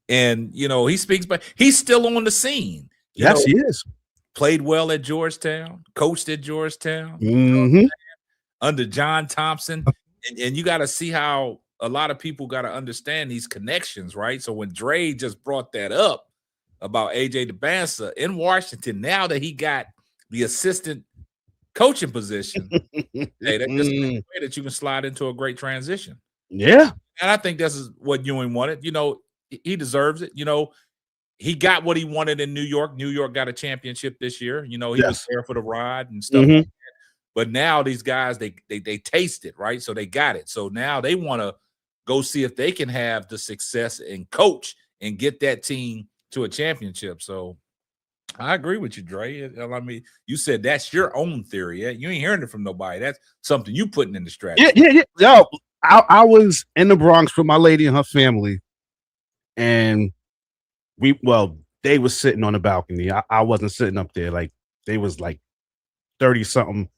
[SPEAKER 1] And, he speaks, but he's still on the scene.
[SPEAKER 4] Yes, he is.
[SPEAKER 1] played well at Georgetown, coached at Georgetown,
[SPEAKER 4] Mm-hmm.
[SPEAKER 1] under John Thompson. And you got to see how a lot of people got to understand these connections, right? So when Dray just brought that up about AJ DeBansa in Washington, now that he got the assistant coaching position, hey, that's just a way that you can slide into a great transition.
[SPEAKER 4] Yeah.
[SPEAKER 1] And I think this is what Ewing wanted. You know, he deserves it. You know, he got what he wanted in New York. New York got a championship this year. You know, he was there for the ride and stuff like that. But now these guys, they taste it, right? So they got it. So now they want to go see if they can have the success and coach and get that team to a championship. So I agree with you, Dre. I mean, you said that's your own theory. Yeah? You ain't hearing it from nobody. That's something you putting in the strategy.
[SPEAKER 4] Yeah. Yo, I was in the Bronx with my lady and her family, and they was sitting on the balcony. I wasn't sitting up there. Like, they was like 30-something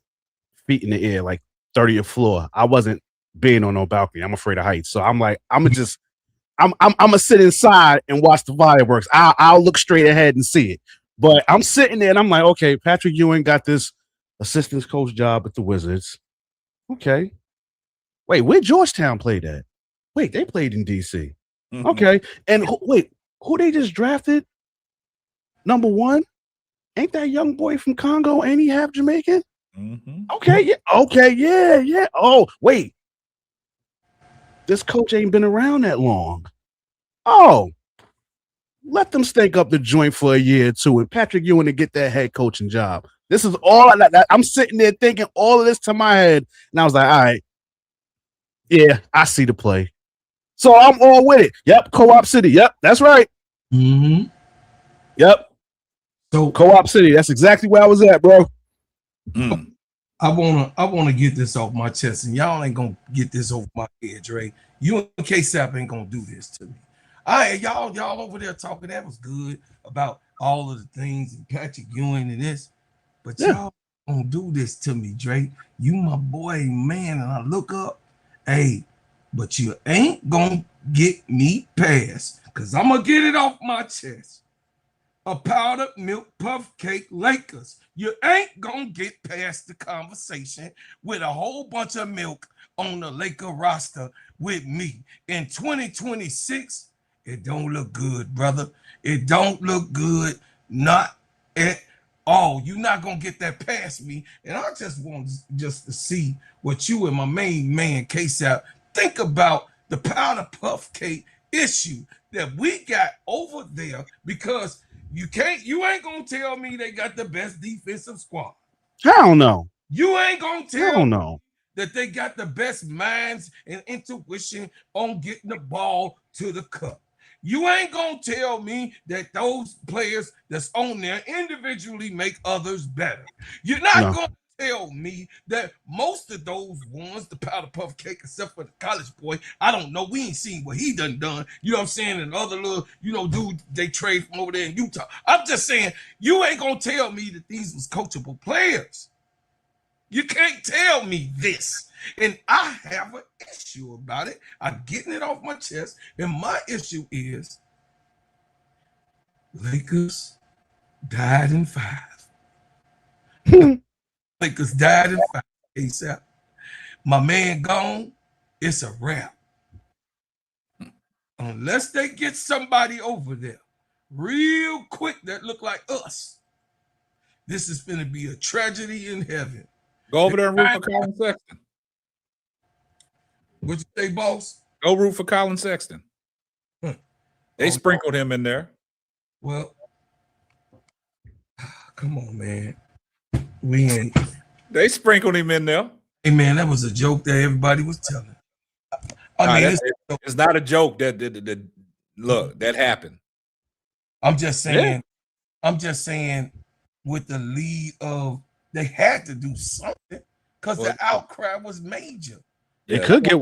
[SPEAKER 4] feet in the air, like 30th floor. I wasn't being on no balcony. I'm afraid of heights. So I'm like, I'm gonna sit inside and watch the fireworks. I'll look straight ahead and see it. But I'm sitting there and I'm like, okay, Patrick Ewing got this assistant coach job at the Wizards. Okay. Wait, where Georgetown played at? Wait, they played in DC. Mm-hmm. Okay. And who they just drafted? Number 1? Ain't that young boy from Congo? Ain't he half Jamaican? Mm-hmm. Okay. Yeah. Okay. Yeah. Oh, wait. This coach ain't been around that long. Oh, let them stink up the joint for a year or two, and Patrick Ewing to get that head coaching job. This is all I'm sitting there thinking all of this to my head, and I was like, all right, yeah, I see the play. So I'm all with it. Yep, Co-op City. Yep, that's right.
[SPEAKER 3] Mm-hmm.
[SPEAKER 4] Yep. So Co-op City. That's exactly where I was at, bro.
[SPEAKER 3] Mm. I wanna get this off my chest, and y'all ain't gonna get this over my head, Dre. You and KSapp ain't gonna do this to me. Y'all over there talking, that was good about all of the things and Patrick Ewing and this, but y'all gonna do this to me, Dre. You my boy, man, and I look up, hey, but you ain't gonna get me past, because I'm gonna get it off my chest. A powdered milk puff cake Lakers. You ain't gonna get past the conversation with a whole bunch of milk on the Laker roster with me. In 2026, it don't look good, brother. It don't look good, not at all. You're not gonna get that past me. And I just want to see what you and my main man KSapp think about the powder puff cake issue that we got over there, because you ain't gonna tell me they got the best defensive squad.
[SPEAKER 4] Hell no.
[SPEAKER 3] You ain't gonna tell me that they got the best minds and intuition on getting the ball to the cup. You ain't gonna tell me that those players that's on there individually make others better. You're not gonna tell me that most of those ones, the powder puff cake, except for the college boy, I don't know. We ain't seen what he done. You know what I'm saying? And other little, dude they trade from over there in Utah. I'm just saying, you ain't gonna tell me that these was coachable players. You can't tell me this. And I have an issue about it. I'm getting it off my chest. And my issue is Lakers died in 5. Lakers died in 5. KSapp. My man gone. It's a wrap. Unless they get somebody over there real quick that look like us, this is going to be a tragedy in heaven.
[SPEAKER 1] Go over there and root for Colin Sexton.
[SPEAKER 3] What you say, boss?
[SPEAKER 1] Go root for Colin Sexton. They sprinkled him in there.
[SPEAKER 3] Well, come on, man. We ain't.
[SPEAKER 1] They sprinkled him in there.
[SPEAKER 3] Hey, man, that was a joke that everybody was telling. I mean,
[SPEAKER 1] it's not a joke that look, that happened.
[SPEAKER 3] I'm just saying. I'm just saying, with the lead of, they had to do something because the outcry was major.
[SPEAKER 4] It could get.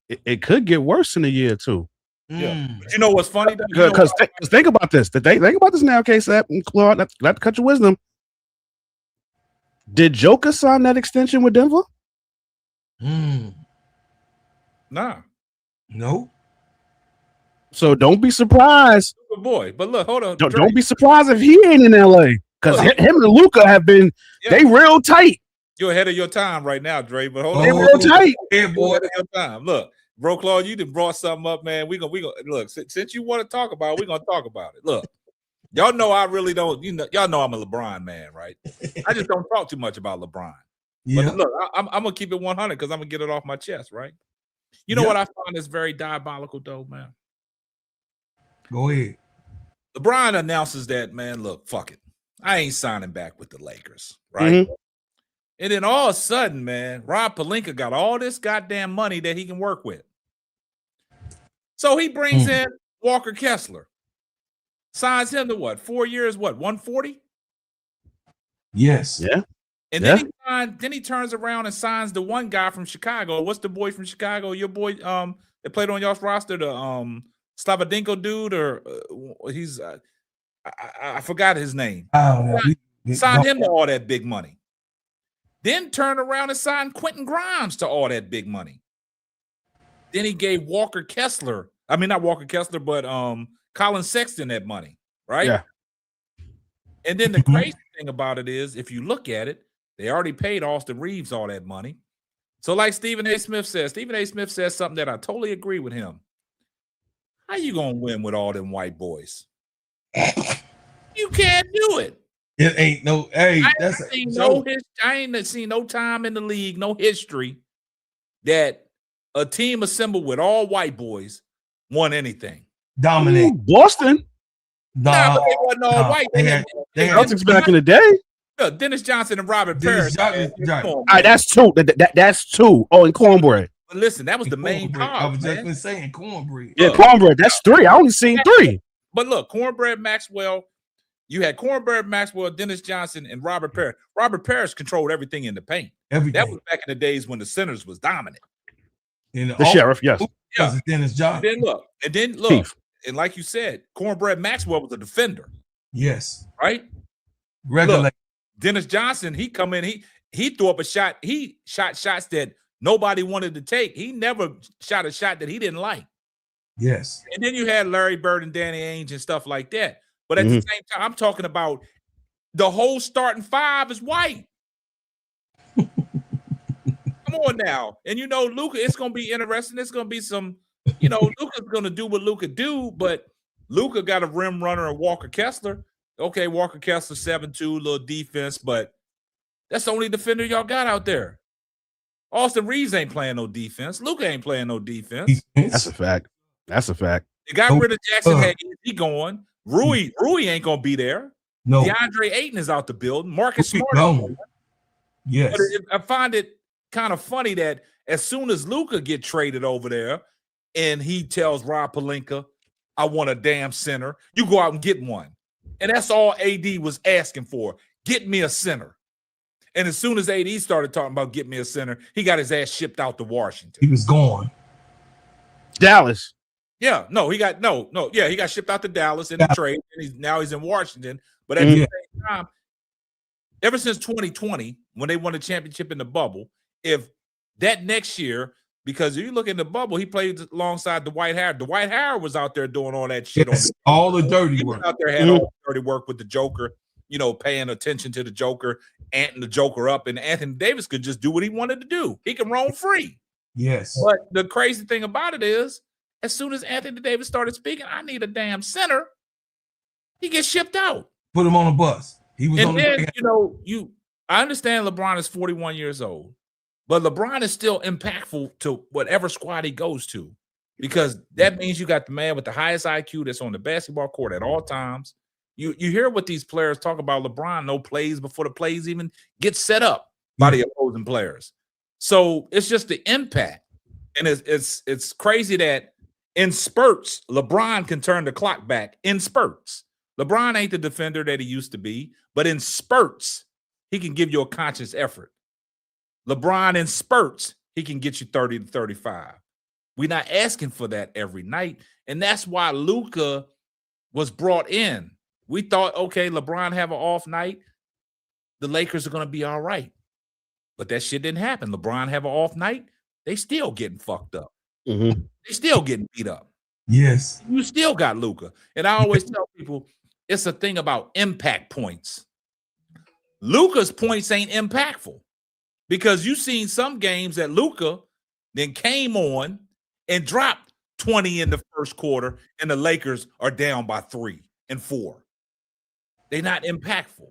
[SPEAKER 4] It could get worse in a year or two.
[SPEAKER 1] Yeah, but you know what's funny?
[SPEAKER 4] Because think about this. Think about this now, KSapp and Claude. Not to cut your wisdom. Did Joker sign that extension with Denver?
[SPEAKER 1] Nah.
[SPEAKER 3] No.
[SPEAKER 4] So don't be surprised.
[SPEAKER 1] Good boy. But look, hold on.
[SPEAKER 4] Don't be surprised if he ain't in LA. Because him and Luka have been they real tight.
[SPEAKER 1] You're ahead of your time right now, Dre. But hold
[SPEAKER 4] They
[SPEAKER 1] on,
[SPEAKER 4] real tight.
[SPEAKER 3] Yeah, boy.
[SPEAKER 1] ahead of your time. Look, Bro Claude, you done brought something up, man. We gonna look. Since you want to talk about it, we're gonna talk about it. Look, y'all know I really don't. Y'all know I'm a LeBron man, right? I just don't talk too much about LeBron.
[SPEAKER 3] Yeah.
[SPEAKER 1] But look, I'm gonna keep it 100 because I'm gonna get it off my chest, right? You know what I find is very diabolical, though, man.
[SPEAKER 3] Go ahead.
[SPEAKER 1] LeBron announces that, man, look, fuck it. I ain't signing back with the Lakers, right? And then all of a sudden, man, Rob Pelinka got all this goddamn money that he can work with. So he brings in Walker Kessler, signs him to what? 4 years, what? 140?
[SPEAKER 3] Yes.
[SPEAKER 4] Yeah.
[SPEAKER 1] And then he turns around and signs the one guy from Chicago. What's the boy from Chicago? Your boy that played on y'all's roster, the Slavadinko dude, or he's I forgot his name. Signed him to all that big money. Then turned around and signed Quentin Grimes to all that big money. Then he gave Walker Kessler, I mean not Walker Kessler, but Colin Sexton that money, right?
[SPEAKER 4] Yeah.
[SPEAKER 1] And then the crazy thing about it is, if you look at it, they already paid Austin Reeves all that money. So like Stephen A. Smith says something that I totally agree with him. How you gonna win with all them white boys? You can't do it.
[SPEAKER 3] It ain't no. Hey,
[SPEAKER 1] I ain't seen no time in the league, no history that a team assembled with all white boys won anything.
[SPEAKER 3] Dominate.
[SPEAKER 4] Boston.
[SPEAKER 1] Nah, but they wasn't all white. They had
[SPEAKER 4] Celtics back in the day.
[SPEAKER 1] Dennis Johnson and Robert Parrish.
[SPEAKER 4] All right, that's two. That's two. Oh, and cornbread.
[SPEAKER 1] But listen, that was the main cause.
[SPEAKER 3] I was just been saying cornbread.
[SPEAKER 4] Yeah, cornbread. That's three. I only seen three.
[SPEAKER 1] But look, Cornbread Maxwell. You had Cornbread Maxwell, Dennis Johnson, and Robert Parrish. Robert Parrish controlled everything in the paint.
[SPEAKER 3] Everything.
[SPEAKER 1] That was back in the days when the centers was dominant.
[SPEAKER 4] The sheriff, yes.
[SPEAKER 3] Yeah. Dennis Johnson.
[SPEAKER 1] And then look, and like you said, Cornbread Maxwell was a defender.
[SPEAKER 3] Yes.
[SPEAKER 1] Right?
[SPEAKER 3] Regulate.
[SPEAKER 1] Look, Dennis Johnson, he come in, he threw up a shot. He shot shots that nobody wanted to take. He never shot a shot that he didn't like.
[SPEAKER 3] Yes.
[SPEAKER 1] And then you had Larry Bird and Danny Ainge and stuff like that. But at the same time, I'm talking about the whole starting five is white. Come on now. And you know, Luka, it's going to be interesting. It's going to be some, Luka's going to do what Luka do, but Luka got a rim runner and Walker Kessler. Okay, Walker Kessler, 7'2", little defense, but that's the only defender y'all got out there. Austin Reeves ain't playing no defense. Luka ain't playing no defense.
[SPEAKER 4] That's a fact. They
[SPEAKER 1] got rid of Jackson Hayes. He going. Rui ain't gonna be there.
[SPEAKER 3] No.
[SPEAKER 1] DeAndre Ayton is out the building. Marcus Smart.
[SPEAKER 3] Yes.
[SPEAKER 1] But I find it kind of funny that as soon as Luka get traded over there, and he tells Rob Pelinka, "I want a damn center," you go out and get one, and that's all AD was asking for. Get me a center. And as soon as AD started talking about get me a center, he got his ass shipped out to Washington.
[SPEAKER 3] He was gone.
[SPEAKER 4] Dallas.
[SPEAKER 1] Yeah, no, he got he got shipped out to Dallas in the trade, and now he's in Washington. But at the same time, ever since 2020, when they won the championship in the bubble, if that next year, because if you look in the bubble, he played alongside Dwight Howard. Dwight Howard was out there doing all that shit.
[SPEAKER 3] Yes, all the dirty work.
[SPEAKER 1] Out there had all the dirty work with the Joker, paying attention to the Joker, anting the Joker up, and Anthony Davis could just do what he wanted to do. He can roam free.
[SPEAKER 3] Yes.
[SPEAKER 1] But the crazy thing about it is, as soon as Anthony Davis started speaking, I need a damn center, he gets shipped out.
[SPEAKER 3] Put him on a bus. He was on
[SPEAKER 1] the I understand LeBron is 41 years old, but LeBron is still impactful to whatever squad he goes to, because that means you got the man with the highest IQ that's on the basketball court at all times. You hear what these players talk about LeBron, no plays before the plays even get set up by the opposing players. So it's just the impact. And it's crazy that in spurts, LeBron can turn the clock back in spurts. LeBron ain't the defender that he used to be, but in spurts, he can give you a conscious effort. LeBron in spurts, he can get you 30 to 35. We're not asking for that every night. And that's why Luka was brought in. We thought, okay, LeBron have an off night, the Lakers are going to be all right. But that shit didn't happen. LeBron have an off night, they still getting fucked up. They still getting beat up.
[SPEAKER 3] Yes.
[SPEAKER 1] You still got Luka. And I always tell people, it's a thing about impact points. Luka's points ain't impactful because you've seen some games that Luka then came on and dropped 20 in the first quarter, and the Lakers are down by 3 and 4. They're not impactful.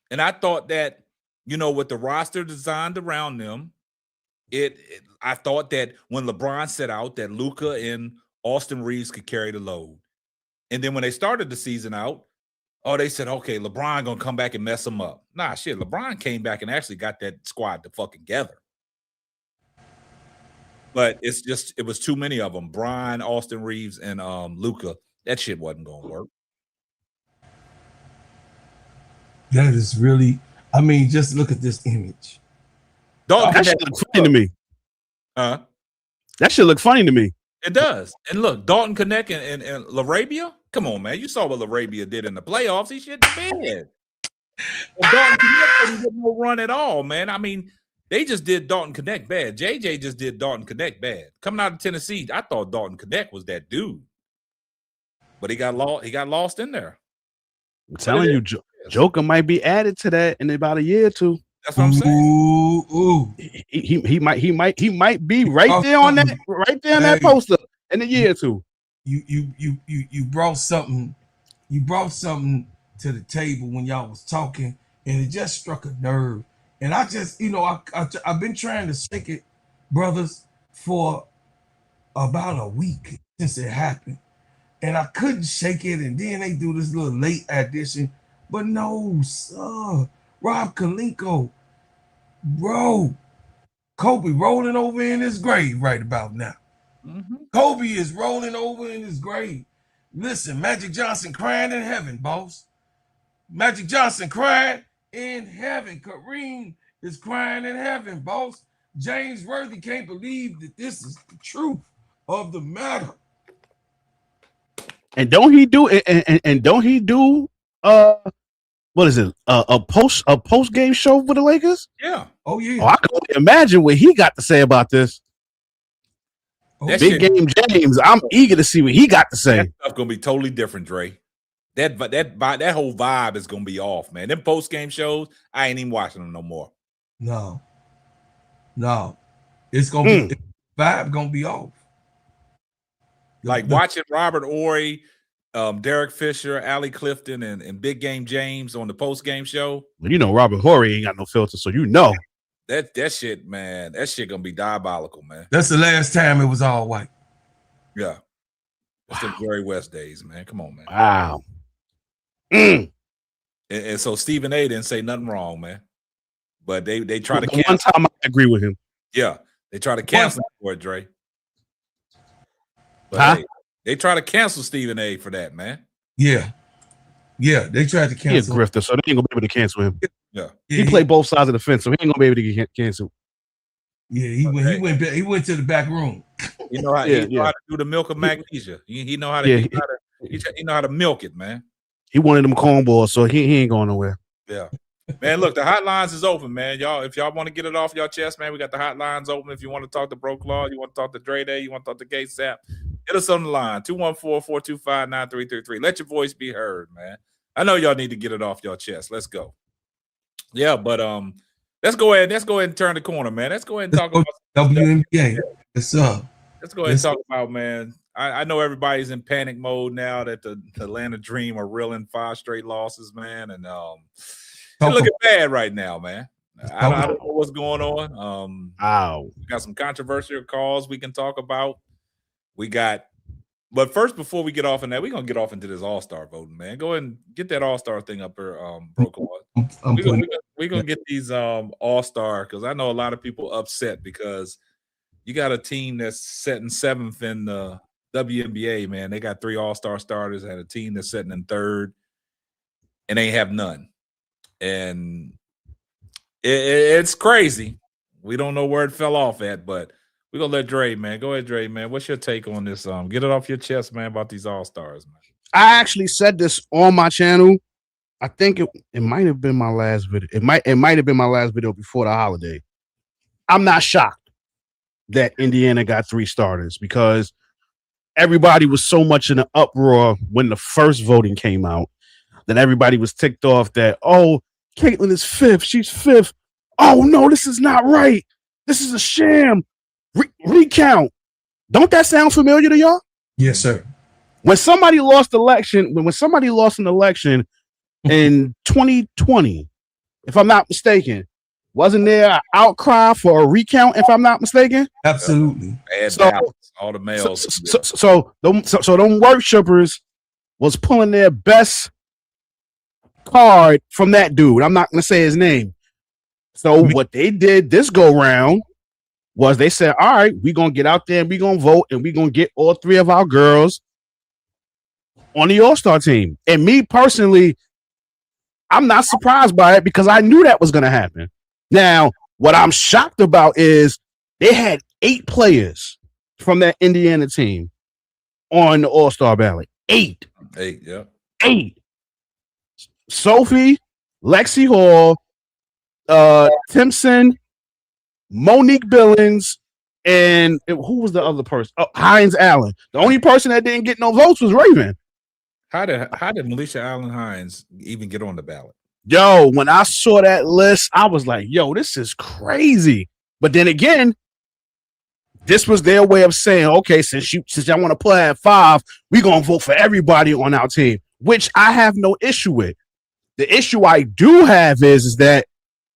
[SPEAKER 1] And I thought that, with the roster designed around them, I thought that when LeBron set out that Luka and Austin Reeves could carry the load. And then when they started the season out, they said, okay, LeBron gonna come back and mess them up. Nah, shit, LeBron came back and actually got that squad to fucking together. But it was too many of them. Brian, Austin Reeves, and Luka. That shit wasn't gonna work.
[SPEAKER 3] That is really, I mean, just look at this image.
[SPEAKER 4] That shit look funny to me. That shit look funny to me.
[SPEAKER 1] It does. And look, Dalton Connect and LaRabia. Come on, man. You saw what LaRabia did in the playoffs. He shit the bed. Dalton Connect didn't no run at all, man. I mean, they just did Dalton Connect bad. JJ just did Dalton Connect bad. Coming out of Tennessee, I thought Dalton Connect was that dude. But he got lost in there.
[SPEAKER 4] I'm telling you, Joker might be added to that in about a year or two.
[SPEAKER 1] That's what I'm saying.
[SPEAKER 3] Ooh.
[SPEAKER 4] He might be right there on that, right there on that poster in a year or two.
[SPEAKER 3] You brought something. You brought something to the table when y'all was talking, and it just struck a nerve. And I just, I've been trying to shake it, brothers, for about a week since it happened, and I couldn't shake it. And then they do this little late addition, but no, sir. Rob Kalinko, bro, Kobe rolling over in his grave right about now. Mm-hmm. Kobe is rolling over in his grave. Listen, Magic Johnson crying in heaven, boss. Magic Johnson crying in heaven. Kareem is crying in heaven, boss. James Worthy can't believe that this is the truth of the matter.
[SPEAKER 4] And don't he do what is it? A post game show for the Lakers?
[SPEAKER 1] Yeah.
[SPEAKER 3] Oh yeah.
[SPEAKER 4] Oh, I can only imagine what he got to say about this. Big Game James. I'm eager to see what he got to say.
[SPEAKER 1] That stuff gonna be totally different, Dre. That whole vibe is gonna be off, man. Them post game shows, I ain't even watching them no more.
[SPEAKER 3] No, it's gonna be vibe gonna be off.
[SPEAKER 1] Like watching Robert Ory, Derek Fisher, Allie Clifton, and Big Game James on the post game show.
[SPEAKER 4] Well, Robert Horry ain't got no filter, so
[SPEAKER 1] that shit, man. That shit gonna be diabolical, man.
[SPEAKER 3] That's the last time it was all white.
[SPEAKER 1] Yeah, it's the Jerry West days, man. Come on, man.
[SPEAKER 4] Wow.
[SPEAKER 1] And so Stephen A. didn't say nothing wrong, man. But they try to cancel.
[SPEAKER 4] One time I agree with him.
[SPEAKER 1] Yeah, they try to cancel him for it, Dre. But hey, they try to cancel Stephen A. for that, man.
[SPEAKER 3] Yeah, they tried to cancel.
[SPEAKER 4] He's a grifter, so they ain't gonna be able to cancel him.
[SPEAKER 1] Yeah,
[SPEAKER 4] he played both sides of the fence, so he ain't gonna be able to get canceled.
[SPEAKER 3] Yeah, he went to the back room.
[SPEAKER 1] You know how he know how to do the milk of magnesia. He know how to he know how to milk it, man.
[SPEAKER 4] He wanted them cornballs, so he ain't going nowhere.
[SPEAKER 1] Yeah. Man, look, the hotlines is open, man. Y'all, if y'all want to get it off your chest, man, we got the hotlines open. If you want to talk to Bro Claude, you want to talk to Dray Day, you want to talk to KSapp, hit us on the line, 214-425-9333. Let your voice be heard, man. I know y'all need to get it off your chest. Let's go. Yeah, but let's go ahead and turn the corner, man. Let's go ahead and talk about
[SPEAKER 3] WNBA. What's up?
[SPEAKER 1] Let's go ahead and talk about, man. I know everybody's in panic mode now that the Atlanta Dream are reeling 5 straight losses, man, and they're looking bad right now, man. I don't know what's going on. We got some controversial calls we can talk about. But first, before we get off in that, we're gonna get off into this All-Star voting, man. Go ahead and get that All-Star thing up here, Bro Claude. We're gonna get these All-Star, because I know a lot of people upset because you got a team that's sitting 7th in the WNBA, man. They got 3 All-Star starters and a team that's sitting in 3rd, and they have none. And it's crazy. We don't know where it fell off at, but we're gonna let Dray, man. Go ahead, Dray, man. What's your take on this? Get it off your chest, man, about these All-Stars, man.
[SPEAKER 4] I actually said this on my channel. I think it might have been my last video. It might have been my last video before the holiday. I'm not shocked that Indiana got 3 starters because everybody was so much in an uproar when the first voting came out that everybody was ticked off that, Caitlyn is 5th. She's 5th. Oh no, this is not right. This is a sham. Recount. Don't that sound familiar to y'all?
[SPEAKER 3] Yes, sir.
[SPEAKER 4] When somebody lost election, when somebody lost an election in 2020, if I'm not mistaken, wasn't there an outcry for a recount? If I'm not mistaken,
[SPEAKER 3] Absolutely.
[SPEAKER 1] All the males.
[SPEAKER 4] So them worshippers was pulling their best card from that dude. I'm not gonna say his name. So what they did this go round was they said, all right, we're gonna get out there and we're gonna vote and we're gonna get all 3 of our girls on the All-Star team. And me personally, I'm not surprised by it because I knew that was gonna happen. Now, what I'm shocked about is they had 8 players from that Indiana team on the All-Star ballot. 8.
[SPEAKER 1] 8, yeah.
[SPEAKER 4] 8. Sophie, Lexi Hall, Timpson, Monique Billings, and who was the other person? Oh, Hines Allen. The only person that didn't get no votes was Raven.
[SPEAKER 1] How did Militia Allen Hines even get on the ballot?
[SPEAKER 4] Yo, when I saw that list, I was like, yo, this is crazy. But then again, this was their way of saying, okay, since y'all want to play at 5, we're gonna vote for everybody on our team, which I have no issue with. The issue I do have is that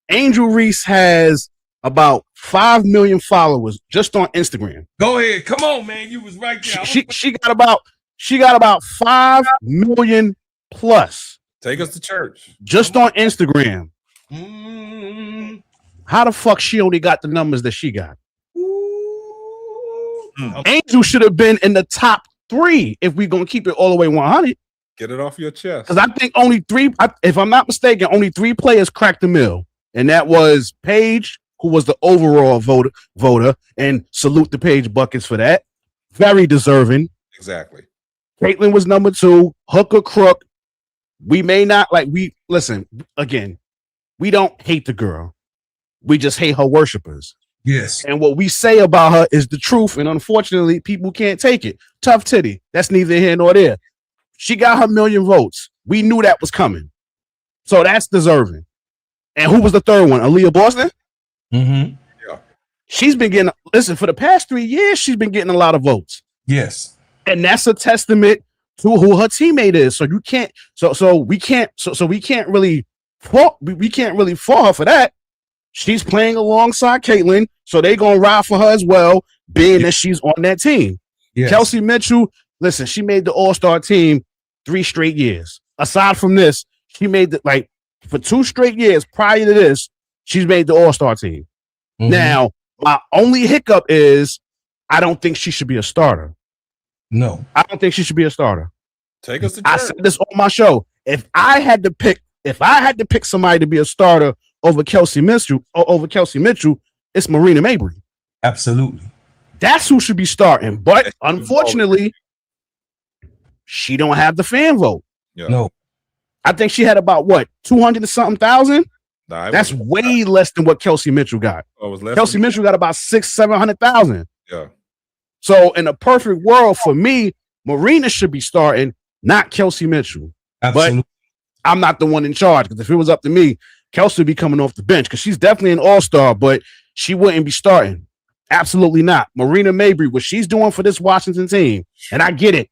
[SPEAKER 4] Angel Reese has about 5 million followers just on Instagram.
[SPEAKER 3] Go ahead. Come on, man. You was right there.
[SPEAKER 4] She got about 5 million plus.
[SPEAKER 1] Take us to church.
[SPEAKER 4] Just on Instagram. How the fuck she only got the numbers that she got? Angel should have been in the top 3 if we're gonna keep it all the way 100.
[SPEAKER 1] Get it off your chest.
[SPEAKER 4] Because I think only 3, if I'm not mistaken, only 3 players cracked the mill. And that was Paige, who was the overall voter, and salute the Paige Buckets for that. Very deserving.
[SPEAKER 1] Exactly.
[SPEAKER 4] Caitlyn was number 2. Hook or crook. We may not listen, again, we don't hate the girl. We just hate her worshipers.
[SPEAKER 3] Yes.
[SPEAKER 4] And what we say about her is the truth. And unfortunately, people can't take it. Tough titty. That's neither here nor there. She got her 1 million votes. We knew that was coming. So that's deserving. And who was the 3rd one? Aaliyah Boston?
[SPEAKER 3] Mm-hmm.
[SPEAKER 1] Yeah.
[SPEAKER 4] She's been getting, for the past 3 years, she's been getting a lot of votes.
[SPEAKER 3] Yes.
[SPEAKER 4] And that's a testament to who her teammate is. So you can't, we can't really fault her for that. She's playing alongside Caitlyn, so they gonna ride for her as well, being that she's on that team. Yes. Kelsey Mitchell, listen, she made the All-Star team 3 straight years. Aside from this, she made for 2 straight years prior to this, she's made the All-Star team. Mm-hmm. Now, my only hiccup is I don't think she should be a starter.
[SPEAKER 3] No.
[SPEAKER 4] I don't think she should be a starter.
[SPEAKER 1] Take us to church.
[SPEAKER 4] I said this on my show. If I had to pick somebody to be a starter over Kelsey Mitchell, it's Marina Mabry.
[SPEAKER 3] Absolutely.
[SPEAKER 4] That's who should be starting. But unfortunately, she don't have the fan vote.
[SPEAKER 1] Yeah.
[SPEAKER 3] No.
[SPEAKER 4] I think she had about 200 and something thousand. Nah, that's way less than what Kelsey Mitchell got.
[SPEAKER 1] Oh, it was less.
[SPEAKER 4] Kelsey Mitchell got about 600,000-700,000.
[SPEAKER 1] Yeah.
[SPEAKER 4] So in a perfect world for me, Marina should be starting, not Kelsey Mitchell.
[SPEAKER 3] Absolutely.
[SPEAKER 4] But I'm not the one in charge, because if it was up to me, Kelsey would be coming off the bench, because she's definitely an all-star, but she wouldn't be starting. Absolutely not. Marina Mabry, what she's doing for this Washington team, and I get it,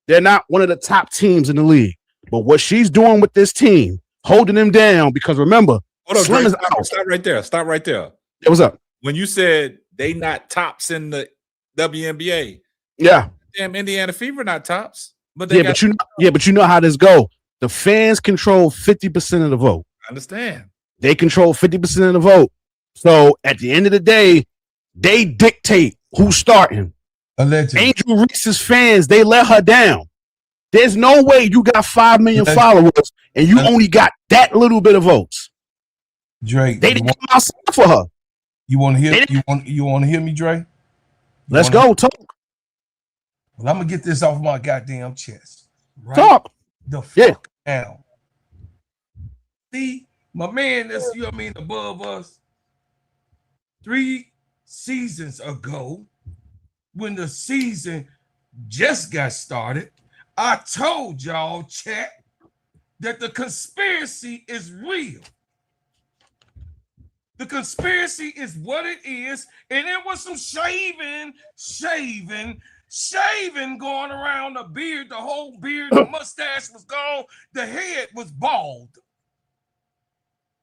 [SPEAKER 4] they're not one of the top teams in the league, but what she's doing with this team, holding them down, because remember, Slim is out.
[SPEAKER 1] Stop right there. Stop right there.
[SPEAKER 4] Hey, what's up?
[SPEAKER 1] When you said they not tops in the WNBA,
[SPEAKER 4] yeah,
[SPEAKER 1] damn, Indiana Fever not tops, but
[SPEAKER 4] but you know how this go. The fans control 50% of the vote.
[SPEAKER 1] I understand.
[SPEAKER 4] They control 50% of the vote. So at the end of the day, they dictate who's starting.
[SPEAKER 3] Allegedly.
[SPEAKER 4] Angel Reese's fans, they let her down. There's no way you got 5 million followers and you only got that little bit of votes.
[SPEAKER 3] Dray,
[SPEAKER 4] they didn't come outside for her.
[SPEAKER 3] You want to hear? You want to hear me, Dray?
[SPEAKER 4] Let's go talk.
[SPEAKER 3] Well, I'm gonna get this off my goddamn chest. Right?
[SPEAKER 4] Talk.
[SPEAKER 3] The fuck down. See, my man that's above us. 3 seasons ago, when the season just got started, I told y'all, chat, that the conspiracy is real. The conspiracy is what it is, and it was some shaving going around the beard. The whole beard, the mustache was gone. The head was bald.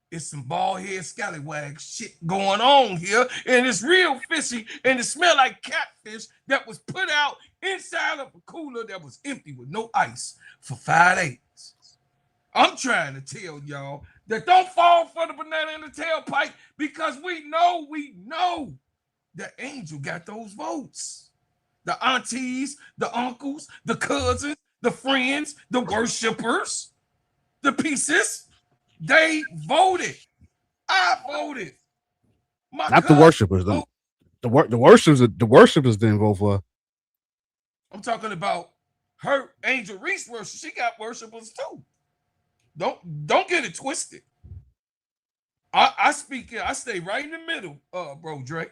[SPEAKER 3] It's some bald head scallywag shit going on here, and it's real fishy, and it smelled like catfish that was put out inside of a cooler that was empty with no ice for 5 days. I'm trying to tell y'all that don't fall for the banana in the tailpipe, because we know that Angel got those votes. The aunties, the uncles, the cousins, the friends, the worshipers, the pieces, they voted. I voted.
[SPEAKER 4] Not the worshipers, though. The worshipers didn't vote for her.
[SPEAKER 3] I'm talking about her Angel Reese worship. She got worshipers too. Don't get it twisted. I stay right in the middle, bro, Dray.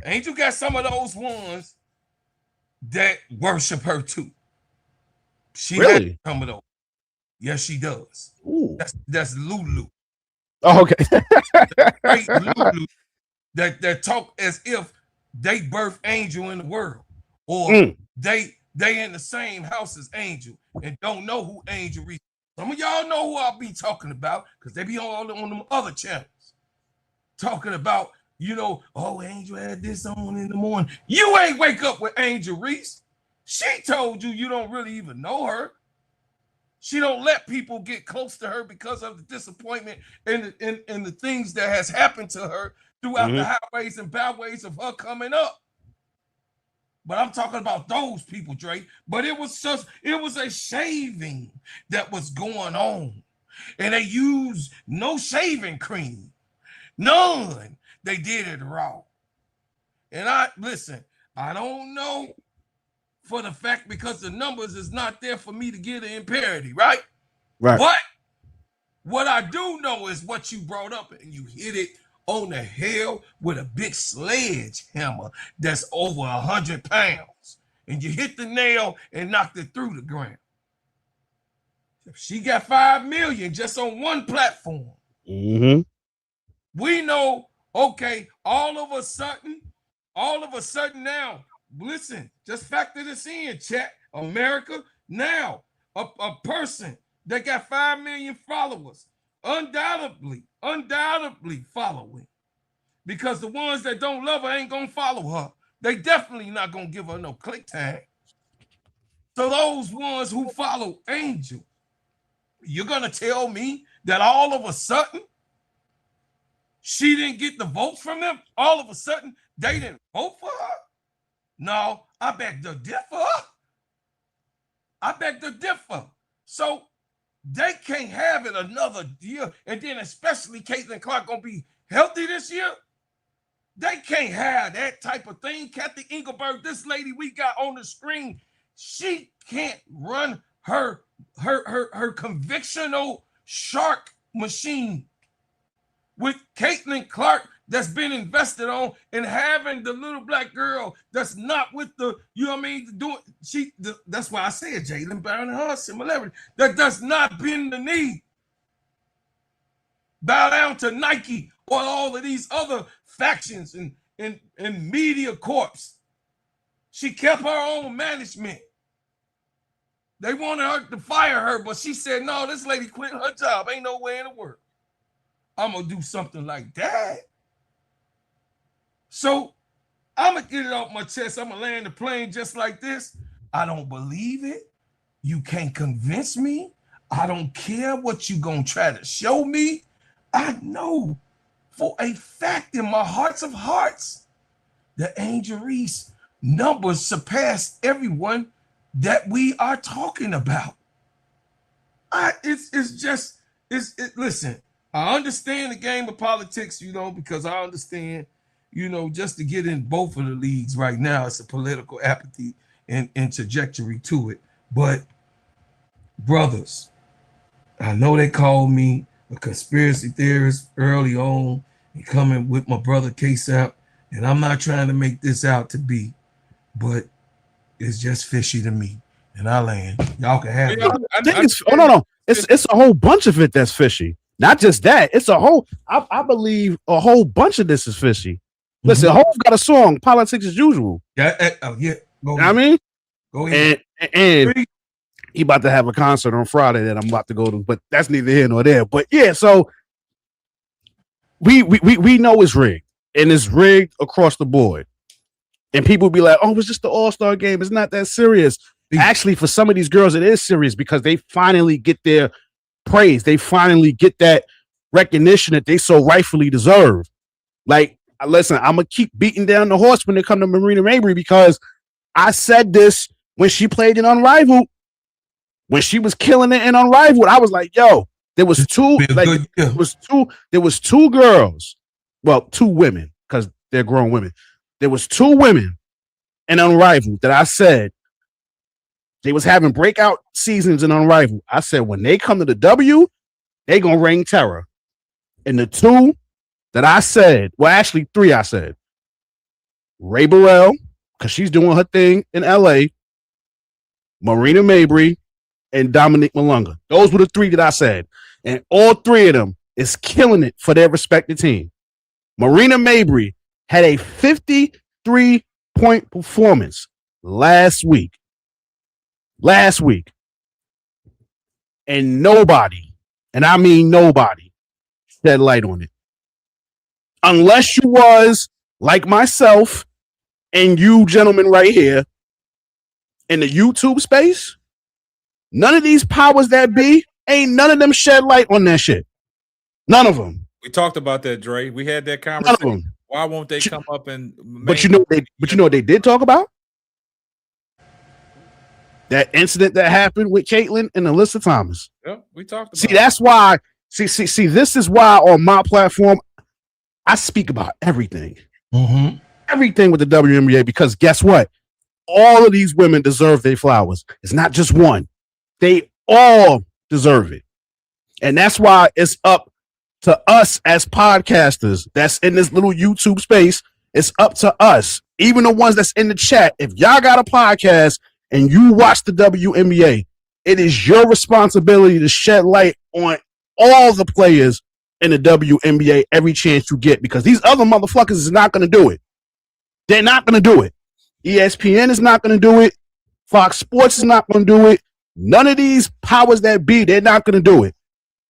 [SPEAKER 3] Angel got some of those ones that worship her too. She
[SPEAKER 4] really?
[SPEAKER 3] Some of those. Yes, she does.
[SPEAKER 4] Ooh.
[SPEAKER 3] That's Lulu.
[SPEAKER 4] Oh, okay.
[SPEAKER 3] Right, Lulu that talk as if they birthed Angel in the world, or they in the same house as Angel and don't know who Angel Reese. Some of y'all know who I'll be talking about, because they be on them other channels talking about, oh, Angel had this on in the morning. You ain't wake up with Angel Reese. She told you don't really even know her. She don't let people get close to her because of the disappointment and the things that has happened to her throughout the highways and byways of her coming up. But I'm talking about those people, Dre. But it was a shaving that was going on. And they used no shaving cream. None. They did it raw. And I don't know for the fact, because the numbers is not there for me to get an imparity, right?
[SPEAKER 4] Right.
[SPEAKER 3] But what I do know is what you brought up, and you hit it on the head with a big sledgehammer that's over 100 pounds. And you hit the nail and knocked it through the ground. She got 5 million just on one platform.
[SPEAKER 4] Mm-hmm.
[SPEAKER 3] We know, okay, all of a sudden now, listen, just factor this in, chat. America, now, a person that got 5 million followers, undoubtedly following, because the ones that don't love her ain't gonna follow her. They definitely not gonna give her no click time. So those ones who follow Angel, you're gonna tell me that all of a sudden she didn't get the votes from them? All of a sudden they didn't vote for her? No, I beg to differ. So they can't have it another year, and then especially Caitlin Clark gonna be healthy this year. They can't have that type of thing. Kathy Engelberg, this lady we got on the screen, she can't run her convictional shark machine with Caitlin Clark that's been invested on, and having the little black girl that's not with the, that's why I said Jalen Brown and her similarity, that does not bend the knee, bow down to Nike or all of these other factions and media corps. She kept her own management. They wanted her to fire her, but she said, no, this lady quit her job. Ain't no way in the world I'm going to do something like that. So I'm going to get it off my chest. I'm going to land the plane just like this. I don't believe it. You can't convince me. I don't care what you going to try to show me. I know for a fact in my hearts of hearts that Angel Reese numbers surpass everyone that we are talking about. Listen, I understand the game of politics, because I understand, just to get in both of the leagues right now, it's a political apathy and trajectory to it. But brothers, I know they called me a conspiracy theorist early on and coming with my brother KSapp, and I'm not trying to make this out to be, but it's just fishy to me. And I land. Y'all can have it.
[SPEAKER 4] No. It's a whole bunch of it that's fishy. Not just that. It's a whole. I believe a whole bunch of this is fishy. Listen, Hov got a song, "Politics as Usual."
[SPEAKER 3] Yeah.
[SPEAKER 4] Go ahead. Go ahead. And he about to have a concert on Friday that I'm about to go to, but that's neither here nor there. But yeah, so we know it's rigged, and it's rigged across the board. And people be like, "Oh, it's just the All-Star game. It's not that serious." Actually, for some of these girls, it is serious because they finally get their praise. They finally get that recognition that they so rightfully deserve. Like, listen, I'm gonna keep beating down the horse when it comes to Marina Mabry because I said this when she played in Unrivaled, when she was killing it in Unrivaled. I was like, "Yo, there was two girls, well, two women because they're grown women. There was two women in Unrivaled that I said." They was having breakout seasons in Unrivaled. I said, when they come to the W, they gonna reign terror. And the two that I said, well, actually three I said, Ray Burrell, because she's doing her thing in LA, Marina Mabry, and Dominique Malunga. Those were the three that I said. And all three of them is killing it for their respective team. Marina Mabry had a 53-point performance last week. And nobody, and I mean nobody, shed light on it. Unless you was like myself and you gentlemen right here in the YouTube space, none of these powers that be, ain't none of them shed light on that shit. None of them.
[SPEAKER 1] We talked about that, Dre. We had that conversation.
[SPEAKER 4] None of them.
[SPEAKER 1] Why won't they come up and?
[SPEAKER 4] But you know what they did talk about? That incident that happened with Caitlyn and Alyssa Thomas.
[SPEAKER 1] Yep, we talked about.
[SPEAKER 4] See, that's why. See. This is why on my platform, I speak about everything, everything with the WNBA. Because guess what? All of these women deserve their flowers. It's not just one; they all deserve it, and that's why it's up to us as podcasters that's in this little YouTube space. It's up to us, even the ones that's in the chat. If y'all got a podcast and you watch the WNBA, it is your responsibility to shed light on all the players in the WNBA every chance you get, because these other motherfuckers is not going to do it. They're not going to do it. ESPN is not going to do it. Fox Sports is not going to do it. None of these powers that be, they're not going to do it.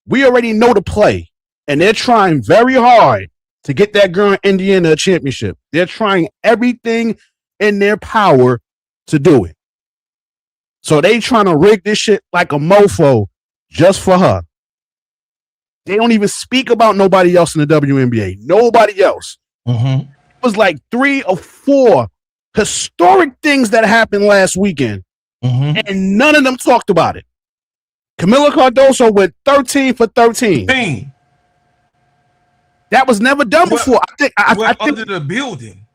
[SPEAKER 4] We already know the play, and they're trying very hard to get that girl in Indiana a championship. They're trying everything in their power to do it. So they trying to rig this shit like a mofo just for her. They don't even speak about nobody else in the WNBA. Nobody else. It was like 3 or 4 historic things that happened last weekend, and none of them talked about it. Camila Cardoso went 13 for 13. That was never done before. I think
[SPEAKER 3] under the building.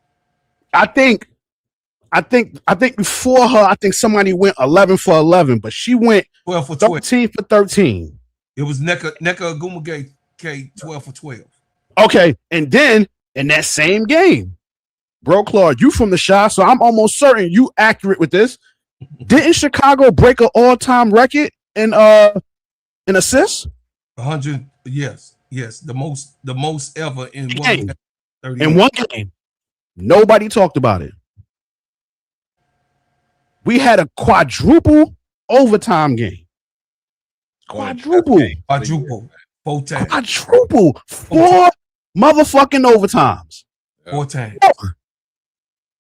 [SPEAKER 4] I think before her, I think somebody went 11 for 11, but she went
[SPEAKER 3] 12 for 12.
[SPEAKER 4] 13 for 13.
[SPEAKER 3] It was Neka Agumage 12 for 12.
[SPEAKER 4] Okay, and then in that same game, Bro Claude, you from the Chi, so I'm almost certain you accurate with this. Didn't Chicago break an all-time record in assists?
[SPEAKER 3] 100, yes, the most ever in
[SPEAKER 4] one game. In one game. Nobody talked about it. We had a quadruple overtime game. Quadruple.
[SPEAKER 3] 4 times.
[SPEAKER 4] Quadruple. 4 motherfucking overtimes.
[SPEAKER 3] 4 times.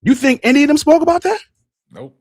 [SPEAKER 4] You think any of them spoke about that?
[SPEAKER 1] Nope.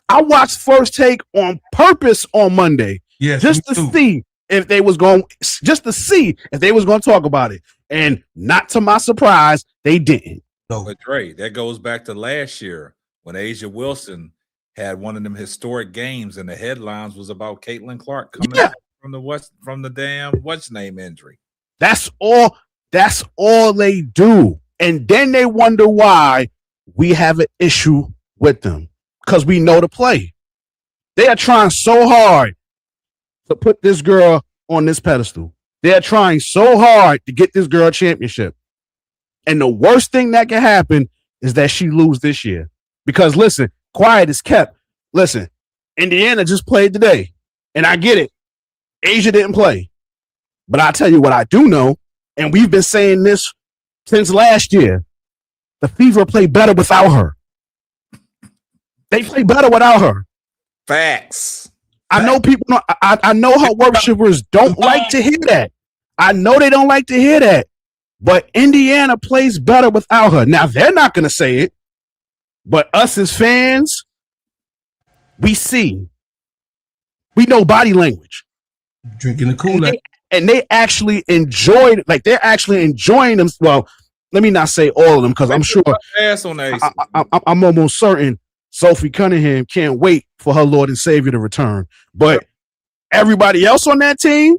[SPEAKER 4] I watched First Take on purpose on Monday.
[SPEAKER 3] Yes,
[SPEAKER 4] just to see if they was going to talk about it. And not to my surprise, they didn't.
[SPEAKER 1] No. But Dre, that goes back to last year when Asia Wilson had one of them historic games, and the headlines was about Caitlin Clark coming out from the damn what's name injury.
[SPEAKER 4] That's all they do. And then they wonder why we have an issue with them, because we know the play. They are trying so hard to put this girl on this pedestal. They are trying so hard to get this girl a championship. And the worst thing that can happen is that she lose this year. Because listen, quiet is kept. Listen, Indiana just played today, and I get it. Asia didn't play. But I tell you what I do know, and we've been saying this since last year, the Fever play better without her. They play better without her.
[SPEAKER 1] Facts.
[SPEAKER 4] I know people. I know her worshipers don't like to hear that. I know they don't like to hear that. But Indiana plays better without her. Now they're not going to say it, but us as fans, we see. We know body language.
[SPEAKER 3] Drinking the Kool-Aid.
[SPEAKER 4] And they actually enjoyed, like they're actually enjoying them. Well, let me not say all of them because I'm sure. I'm almost certain Sophie Cunningham can't wait for her Lord and Savior to return. But everybody else on that team,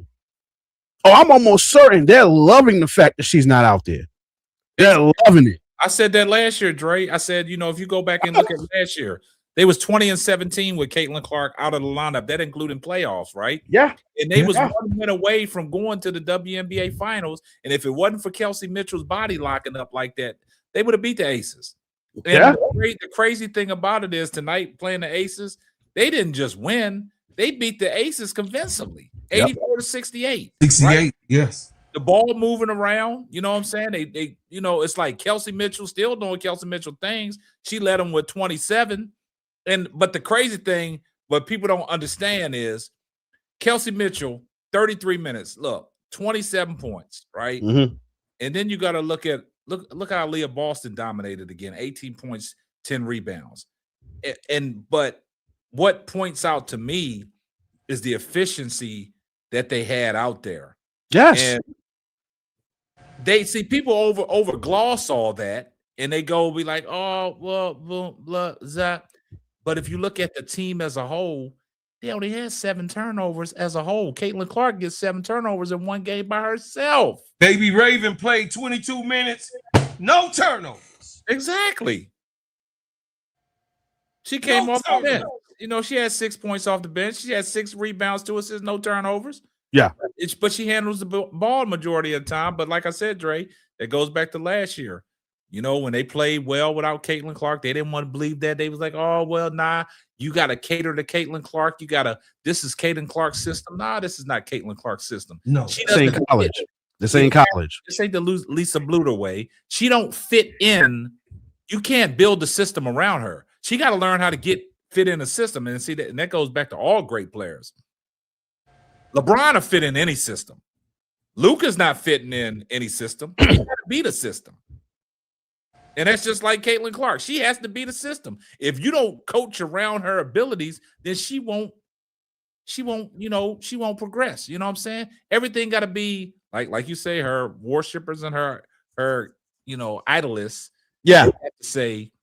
[SPEAKER 4] I'm almost certain they're loving the fact that she's not out there. They're loving it.
[SPEAKER 1] I said that last year, Dre. I said, if you go back and look at last year, they was 20-17 with Caitlin Clark out of the lineup. That including playoffs, right?
[SPEAKER 4] Yeah.
[SPEAKER 1] And they was 1 win away from going to the WNBA finals. And if it wasn't for Kelsey Mitchell's body locking up like that, they would have beat the Aces. And the crazy thing about it is tonight playing the Aces, they didn't just win. They beat the Aces convincingly, 84-68.
[SPEAKER 3] 68,
[SPEAKER 1] right?
[SPEAKER 3] Yes.
[SPEAKER 1] The ball moving around, you know what I'm saying? They it's like Kelsey Mitchell still doing Kelsey Mitchell things. She led them with 27. But the crazy thing, what people don't understand is Kelsey Mitchell, 33 minutes. Look, 27 points, right?
[SPEAKER 4] Mm-hmm.
[SPEAKER 1] And then you got to look how Leah Boston dominated again, 18 points, 10 rebounds. But what points out to me is the efficiency that they had out there.
[SPEAKER 4] Yes.
[SPEAKER 1] And they see people over gloss all that, and they go be like, oh, well, blah, blah, blah. But if you look at the team as a whole, they only had 7 turnovers as a whole. Caitlin Clark gets 7 turnovers in one game by herself.
[SPEAKER 3] Baby Raven played 22 minutes, no turnovers.
[SPEAKER 1] Exactly. She came off the bench. She had 6 points off the bench. She had 6 rebounds, 2 assists, no turnovers.
[SPEAKER 4] Yeah.
[SPEAKER 1] But she handles the ball majority of the time. But like I said, Dre, that goes back to last year. When they played well without Caitlin Clark, they didn't want to believe that. They was like, oh, well, nah, you got to cater to Caitlin Clark. This is Caitlin Clark's system. Nah, this is not Caitlin Clark's system.
[SPEAKER 3] No,
[SPEAKER 4] this ain't college. This ain't college.
[SPEAKER 1] This ain't the Lisa Bluter way. She don't fit in. You can't build the system around her. She got to learn how to fit in a system. And see that goes back to all great players. LeBron will fit in any system. Luka's not fitting in any system. He got to beat a system. And that's just like Caitlin Clark. She has to beat the system. If you don't coach around her abilities, then she won't progress. You know what I'm saying? Everything got to be like you say, her worshippers and her idolists.
[SPEAKER 4] Yeah.
[SPEAKER 1] Have to say,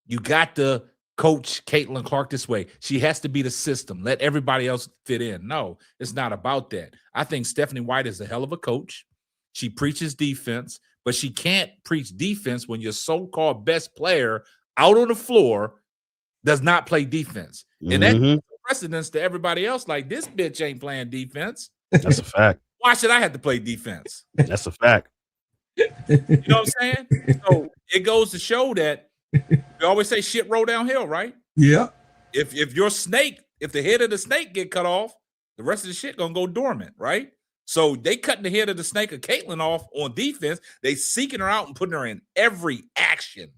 [SPEAKER 1] you got to coach Caitlin Clark this way. She has to be the system. Let everybody else fit in. No, it's not about that. I think Stephanie White is a hell of a coach. She preaches defense. But she can't preach defense when your so-called best player out on the floor does not play defense. And that's precedence to everybody else. Like, this bitch ain't playing defense.
[SPEAKER 4] That's a fact.
[SPEAKER 1] Why should I have to play defense?
[SPEAKER 4] That's a fact.
[SPEAKER 1] You know what I'm saying? So it goes to show that we always say shit roll downhill, right?
[SPEAKER 3] Yeah.
[SPEAKER 1] If the head of the snake get cut off, the rest of the shit gonna go dormant, right? So they cutting the head of the snake of Caitlin off on defense. They seeking her out and putting her in every action.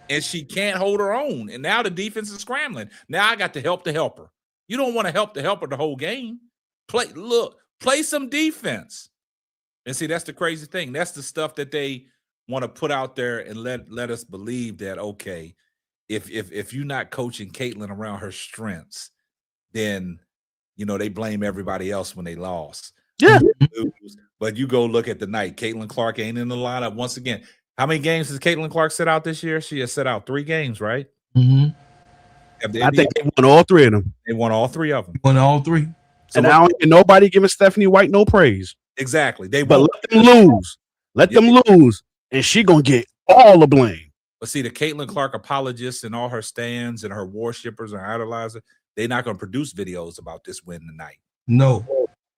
[SPEAKER 1] And she can't hold her own. And now the defense is scrambling. Now I got to help the helper. You don't want to help the helper the whole game. Play some defense. And see, that's the crazy thing. That's the stuff that they want to put out there and let us believe that, okay, if you're not coaching Caitlin around her strengths, then they blame everybody else when they lost.
[SPEAKER 4] Yeah.
[SPEAKER 1] But you go look at the night. Caitlin Clark ain't in the lineup once again. How many games has Caitlin Clark set out this year? She has set out 3 games, right?
[SPEAKER 3] Mm-hmm.
[SPEAKER 4] I think they won all 3 of them.
[SPEAKER 1] They won all 3 of them.
[SPEAKER 3] Won all 3.
[SPEAKER 4] So and I don't hear nobody giving Stephanie White no praise.
[SPEAKER 1] Exactly.
[SPEAKER 4] But let them lose. Let them lose. And she going to get all the blame.
[SPEAKER 1] But see, the Caitlin Clark apologists and all her stands and her worshippers and idolizers, they're not going to produce videos about this win tonight.
[SPEAKER 3] No.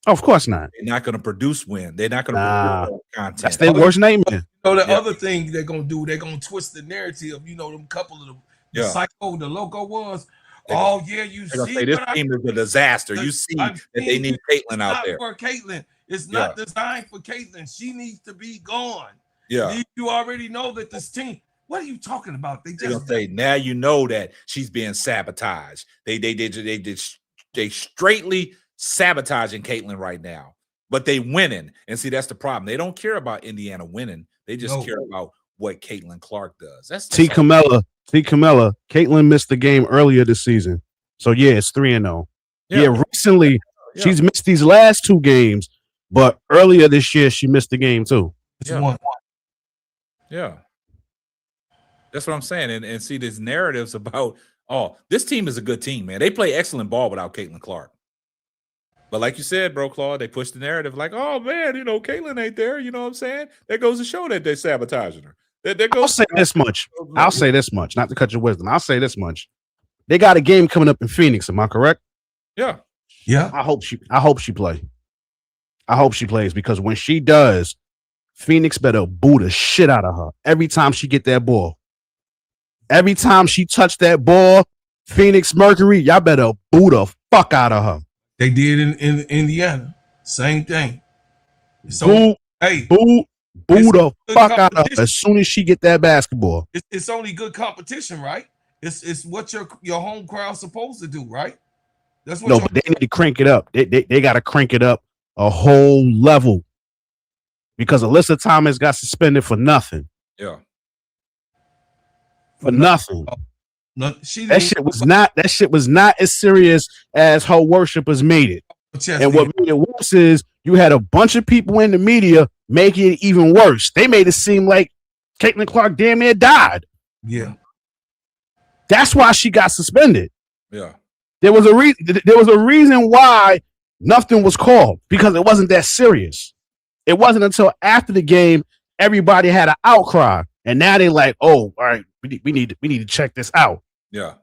[SPEAKER 4] Of course not.
[SPEAKER 1] They're not going to produce win. They're not going to produce content.
[SPEAKER 4] That's their worst nightmare.
[SPEAKER 3] So the other thing they're going to do, they're going to twist the narrative. Them couple of the psycho, the loco was, Oh yeah, you
[SPEAKER 1] They're gonna
[SPEAKER 3] see
[SPEAKER 1] say this
[SPEAKER 3] what
[SPEAKER 1] team is a disaster. You see
[SPEAKER 3] I'm
[SPEAKER 1] that they
[SPEAKER 3] saying?
[SPEAKER 1] need Caitlyn out
[SPEAKER 3] Not
[SPEAKER 1] there.
[SPEAKER 3] for Caitlyn. It's not designed for Caitlyn. She needs to be gone.
[SPEAKER 1] Yeah.
[SPEAKER 3] You already know that this team. What are you talking about? They
[SPEAKER 1] They're gonna
[SPEAKER 3] just
[SPEAKER 1] say now you know that she's being sabotaged. They straightly sabotaging Caitlyn right now, but they winning. And see, that's the problem. They don't care about Indiana winning. They just care about what Caitlin Clark does. That's
[SPEAKER 4] Camilla. Caitlyn missed the game earlier this season. So yeah, it's 3-0. Yeah, recently she's missed these last 2 games, but earlier this year she missed the game too.
[SPEAKER 1] Yeah. That's what I'm saying. And see, these narratives about, oh, this team is a good team, man. They play excellent ball without Caitlin Clark. But like you said, bro, Claude, they push the narrative like, oh, man, Caitlin ain't there. You know what I'm saying? That goes to show that they're sabotaging her.
[SPEAKER 4] I'll say this much. Not to cut your wisdom. I'll say this much. They got a game coming up in Phoenix. Am I correct?
[SPEAKER 1] Yeah.
[SPEAKER 4] I hope she play. I hope she plays because when she does, Phoenix better boo the shit out of her every time she get that ball. Every time she touch that ball, Phoenix Mercury, y'all better boo the fuck out of her.
[SPEAKER 3] They did in Indiana. Same thing.
[SPEAKER 4] So, boo the fuck out of her as soon as she get that basketball.
[SPEAKER 3] It's only good competition, right? It's what your home crowd's supposed to do, right? That's what.
[SPEAKER 4] But they need to crank it up. They got to crank it up a whole level because Alyssa Thomas got suspended for nothing.
[SPEAKER 1] Yeah.
[SPEAKER 4] For nothing.
[SPEAKER 3] That
[SPEAKER 4] shit was not as serious as her worshipers made it. And what made it worse is you had a bunch of people in the media making it even worse. They made it seem like Caitlin Clark damn near died.
[SPEAKER 3] Yeah.
[SPEAKER 4] That's why she got suspended.
[SPEAKER 1] Yeah.
[SPEAKER 4] There was a reason why nothing was called because it wasn't that serious. It wasn't until after the game everybody had an outcry. And now they're like, oh, all right, we need to check this out.
[SPEAKER 1] Yeah.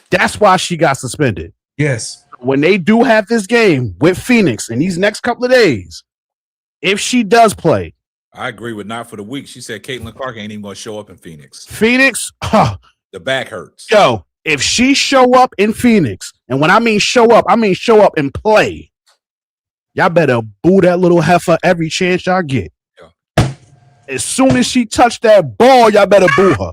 [SPEAKER 4] That's why she got suspended.
[SPEAKER 3] Yes.
[SPEAKER 4] When they do have this game with Phoenix in these next couple of days, if she does play.
[SPEAKER 1] I agree with not for the week. She said Caitlin Clark ain't even going to show up in Phoenix.
[SPEAKER 4] The
[SPEAKER 1] back hurts.
[SPEAKER 4] Yo, if she show up in Phoenix, and when I mean show up and play, y'all better boo that little heifer every chance y'all get. As soon as she touched that ball, y'all better boo her.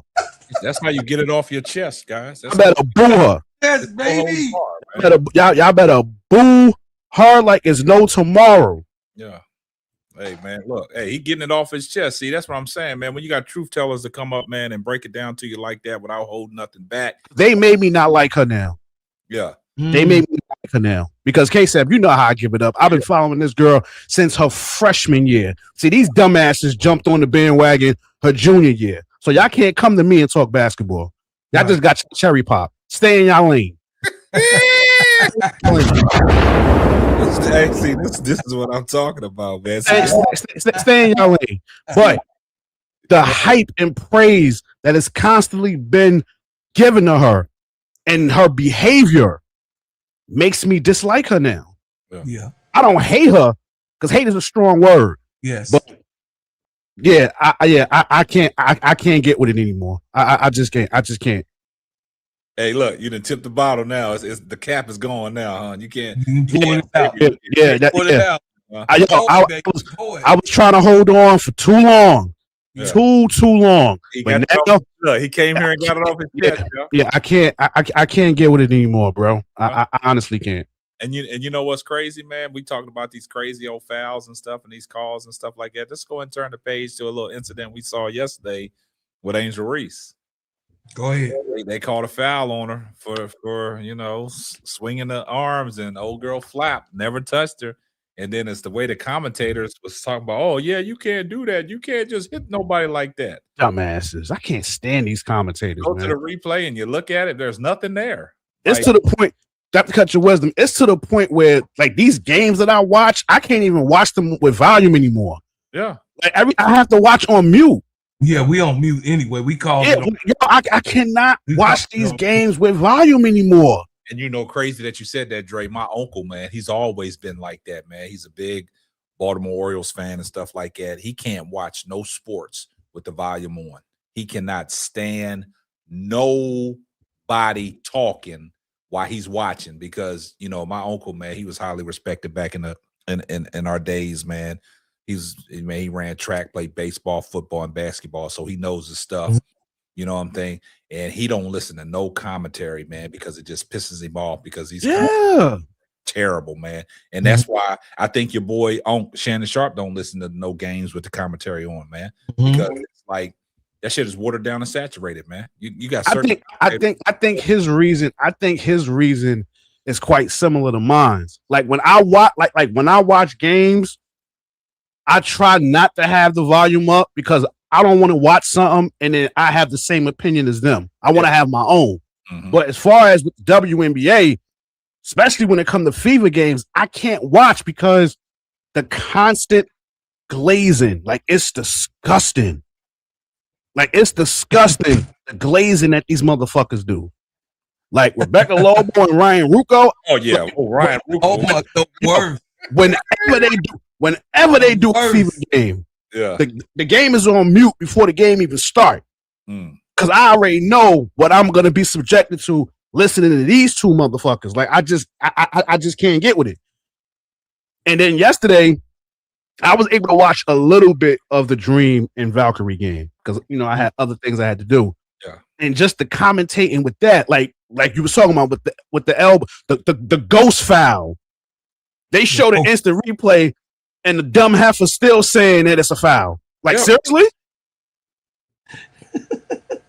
[SPEAKER 1] That's how you get it off your chest, guys.
[SPEAKER 4] Y'all better boo her.
[SPEAKER 3] Yes, baby.
[SPEAKER 4] Y'all better boo her like it's no tomorrow.
[SPEAKER 1] Yeah. Hey, man, look. Hey, he getting it off his chest. See, that's what I'm saying, man. When you got truth tellers to come up, man, and break it down to you like that without holding nothing back.
[SPEAKER 4] They made me not like her now.
[SPEAKER 1] Yeah.
[SPEAKER 4] They made me like her now because KSapp, you know how I give it up. I've been following this girl since her freshman year. See, these dumbasses jumped on the bandwagon her junior year. So y'all can't come to me and talk basketball. Y'all just got cherry pop. Stay in y'all lane.
[SPEAKER 1] Hey, see, this is what I'm talking about, man.
[SPEAKER 4] Stay in y'all lane. But the hype and praise that has constantly been given to her and her behavior makes me dislike her now.
[SPEAKER 3] Yeah.
[SPEAKER 4] I don't hate her because hate is a strong word.
[SPEAKER 3] Yes.
[SPEAKER 4] But I can't get with it anymore. I just can't.
[SPEAKER 1] Hey, look, you done tipped the bottle now. It's the cap is gone now, huh? You can't
[SPEAKER 3] pull it out.
[SPEAKER 4] I was trying to hold on for too long. Yeah. Too long.
[SPEAKER 1] He came here and got it off his chest.
[SPEAKER 4] Yeah, I can't get with it anymore, bro. I honestly can't.
[SPEAKER 1] And you know what's crazy, man? We talking about these crazy old fouls and stuff and these calls and stuff like that. Let's go and turn the page to a little incident we saw yesterday with Angel Reese.
[SPEAKER 3] Go ahead.
[SPEAKER 1] They called a foul on her for swinging the arms, and old girl flapped, never touched her. And then it's the way the commentators was talking about, oh, yeah, you can't do that. You can't just hit nobody like that.
[SPEAKER 4] Dumbasses. I can't stand these commentators.
[SPEAKER 1] Go to the replay and you look at it. There's nothing there.
[SPEAKER 4] It's to the point, not to cut your wisdom, it's to the point where, like, these games that I watch, I can't even watch them with volume anymore.
[SPEAKER 1] Yeah.
[SPEAKER 4] Like, I have to watch on mute.
[SPEAKER 3] Yeah, we on mute anyway. We call it.
[SPEAKER 4] I cannot watch these games with volume anymore.
[SPEAKER 1] And crazy that you said that, Dray. My uncle, man, he's always been like that, man. He's a big Baltimore Orioles fan and stuff like that. He can't watch no sports with the volume on. He cannot stand nobody talking while he's watching, because my uncle, man, he was highly respected back in our days, man. He ran track, played baseball, football, and basketball, so he knows his stuff. You know what I'm saying? And he don't listen to no commentary, man, because it just pisses him off, because he's terrible, man. And that's why I think your boy Shannon Sharp don't listen to no games with the commentary on, man, because it's like that shit is watered down and saturated, man. You got certain.
[SPEAKER 4] I think his reason is quite similar to mine. Like when I watch, when I watch games, I try not to have the volume up because I don't want to watch something and then I have the same opinion as them. I want to have my own. But as far as with the WNBA, especially when it comes to fever games, I can't watch because the constant glazing, like it's disgusting. The glazing that these motherfuckers do. Like Rebecca Lobo and Ryan Ruocco.
[SPEAKER 1] Oh yeah, Ryan Ruocco.
[SPEAKER 3] Oh my, the worst.
[SPEAKER 4] Whenever they do a fever game, the game is on mute before the game even starts. Because I already know what I'm gonna be subjected to listening to these two motherfuckers. Like I just can't get with it. And then yesterday, I was able to watch a little bit of the Dream and Valkyrie game because I had other things I had to do.
[SPEAKER 1] Yeah.
[SPEAKER 4] And just the commentating with that, like you were talking about with the elbow, the ghost foul. They showed an instant replay, and the dumb heifer still saying that it's a foul. Like seriously?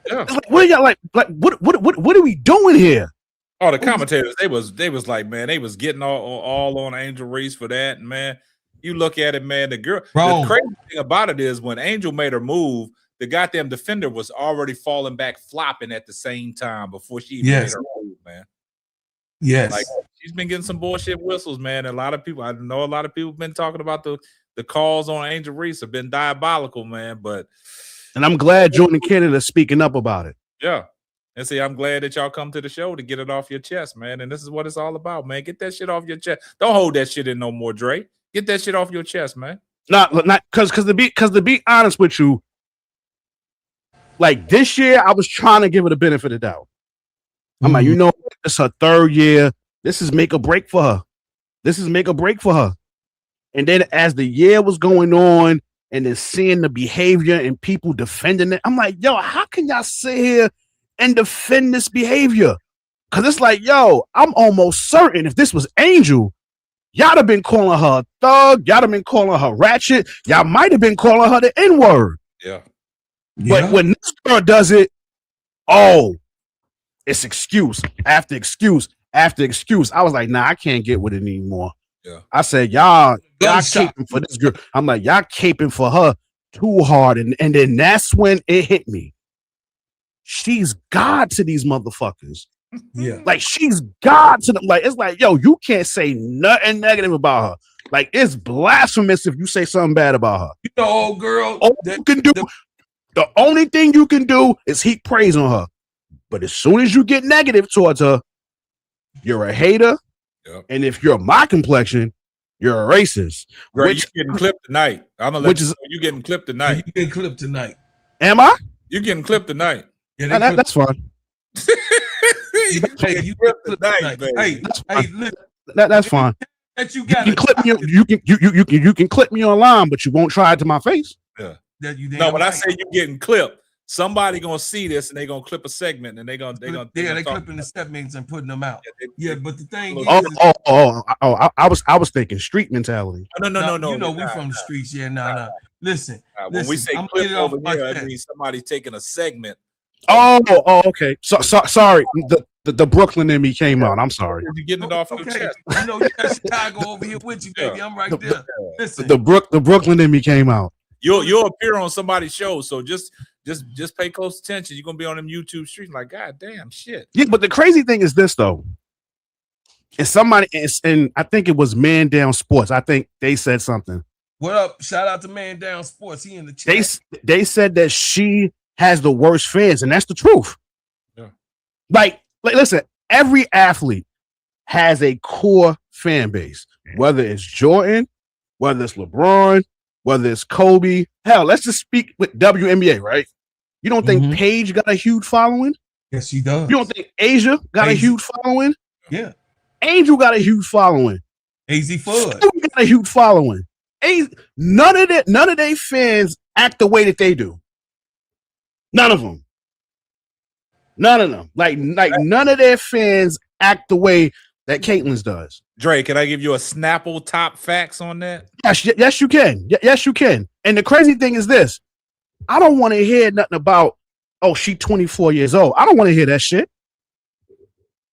[SPEAKER 1] Yeah.
[SPEAKER 4] Like, what are y'all like? What are we doing here?
[SPEAKER 1] Oh, the commentators, they was like, man, they was getting all on Angel Reese for that, man. You look at it, man. The crazy thing about it is when Angel made her move, the goddamn defender was already falling back, flopping at the same time before she even made her move, man.
[SPEAKER 3] Yes,
[SPEAKER 1] like she's been getting some bullshit whistles, man. And I know a lot of people have been talking about the calls on Angel Reese have been diabolical, man.
[SPEAKER 4] And I'm glad Jordan Canada is speaking up about it.
[SPEAKER 1] Yeah. And see, I'm glad that y'all come to the show to get it off your chest, man. And this is what it's all about, man. Get that shit off your chest. Don't hold that shit in no more, Dray. Get that shit off your chest, man.
[SPEAKER 4] Not because to be honest with you, like this year, I was trying to give it a benefit of the doubt. I'm like, it's her third year. This is make or break for her. And then as the year was going on, and then seeing the behavior and people defending it, I'm like, yo, how can y'all sit here and defend this behavior? Because it's like, yo, I'm almost certain if this was Angel, y'all have been calling her a thug. Y'all have been calling her ratchet. Y'all might have been calling her the N-word.
[SPEAKER 1] Yeah.
[SPEAKER 4] But when this girl does it, it's excuse after excuse after excuse. I was like, nah, I can't get with it anymore.
[SPEAKER 1] Yeah.
[SPEAKER 4] I said, y'all caping for this girl. I'm like, y'all caping for her too hard. And then that's when it hit me. She's God to these motherfuckers.
[SPEAKER 3] Yeah.
[SPEAKER 4] Like she's God to them. Like, it's like, yo, you can't say nothing negative about her. Like, it's blasphemous if you say something bad about her.
[SPEAKER 3] Old girl.
[SPEAKER 4] The only thing you can do is heap praise on her. But as soon as you get negative towards her, you're a hater.
[SPEAKER 1] Yep.
[SPEAKER 4] And if you're my complexion, you're a racist.
[SPEAKER 1] Right, you're getting clipped tonight. I'm gonna let you getting clipped tonight.
[SPEAKER 3] You getting clipped tonight.
[SPEAKER 4] Am I?
[SPEAKER 1] You're getting clipped tonight.
[SPEAKER 3] Yeah,
[SPEAKER 4] that's fine.
[SPEAKER 3] You clipped tonight, baby. Hey, listen.
[SPEAKER 4] That's fine.
[SPEAKER 3] That you
[SPEAKER 4] can clip me. You can clip me online, but you won't try it to my face.
[SPEAKER 1] Yeah.
[SPEAKER 3] When
[SPEAKER 1] I say you getting clipped, somebody gonna see this and they gonna clip a segment and they
[SPEAKER 3] clipping the segments and putting them out. But the thing is,
[SPEAKER 4] I was thinking street mentality.
[SPEAKER 3] No. You know we from the streets. Yeah, nah. Listen,
[SPEAKER 1] when we say clip over here, I mean somebody taking a segment.
[SPEAKER 4] Okay. So sorry. The Brooklyn in me came out. I'm sorry.
[SPEAKER 1] You're getting it off your chest.
[SPEAKER 3] You got Chicago over here with you, baby. I'm right there. Listen,
[SPEAKER 4] the Brooklyn in me came out.
[SPEAKER 1] You'll appear on somebody's show, so just pay close attention. You're gonna be on them YouTube streets, like, god damn shit.
[SPEAKER 4] Yeah, but the crazy thing is this though. And I think it was Man Down Sports. I think they said something.
[SPEAKER 3] What up? Shout out to Man Down Sports. He in the chat.
[SPEAKER 4] They said that she has the worst fans, and that's the truth.
[SPEAKER 1] Yeah.
[SPEAKER 4] Like listen, every athlete has a core fan base, whether it's Jordan, whether it's LeBron, whether it's Kobe. Hell, let's just speak with WNBA, right? You don't think Paige got a huge following?
[SPEAKER 3] Yes, she does.
[SPEAKER 4] You don't think Asia got a huge following?
[SPEAKER 3] Yeah.
[SPEAKER 4] Angel got a huge following.
[SPEAKER 3] AZ Fudd
[SPEAKER 4] got a huge following. None of their fans act the way that they do. None of them. None of them. Like none of their fans act the way that Caitlin's does.
[SPEAKER 1] Dre, can I give you a Snapple top facts on that?
[SPEAKER 4] Yes, you can. Yes, you can. And the crazy thing is this. I don't want to hear nothing about, oh, she 24 years old. I don't want to hear that shit.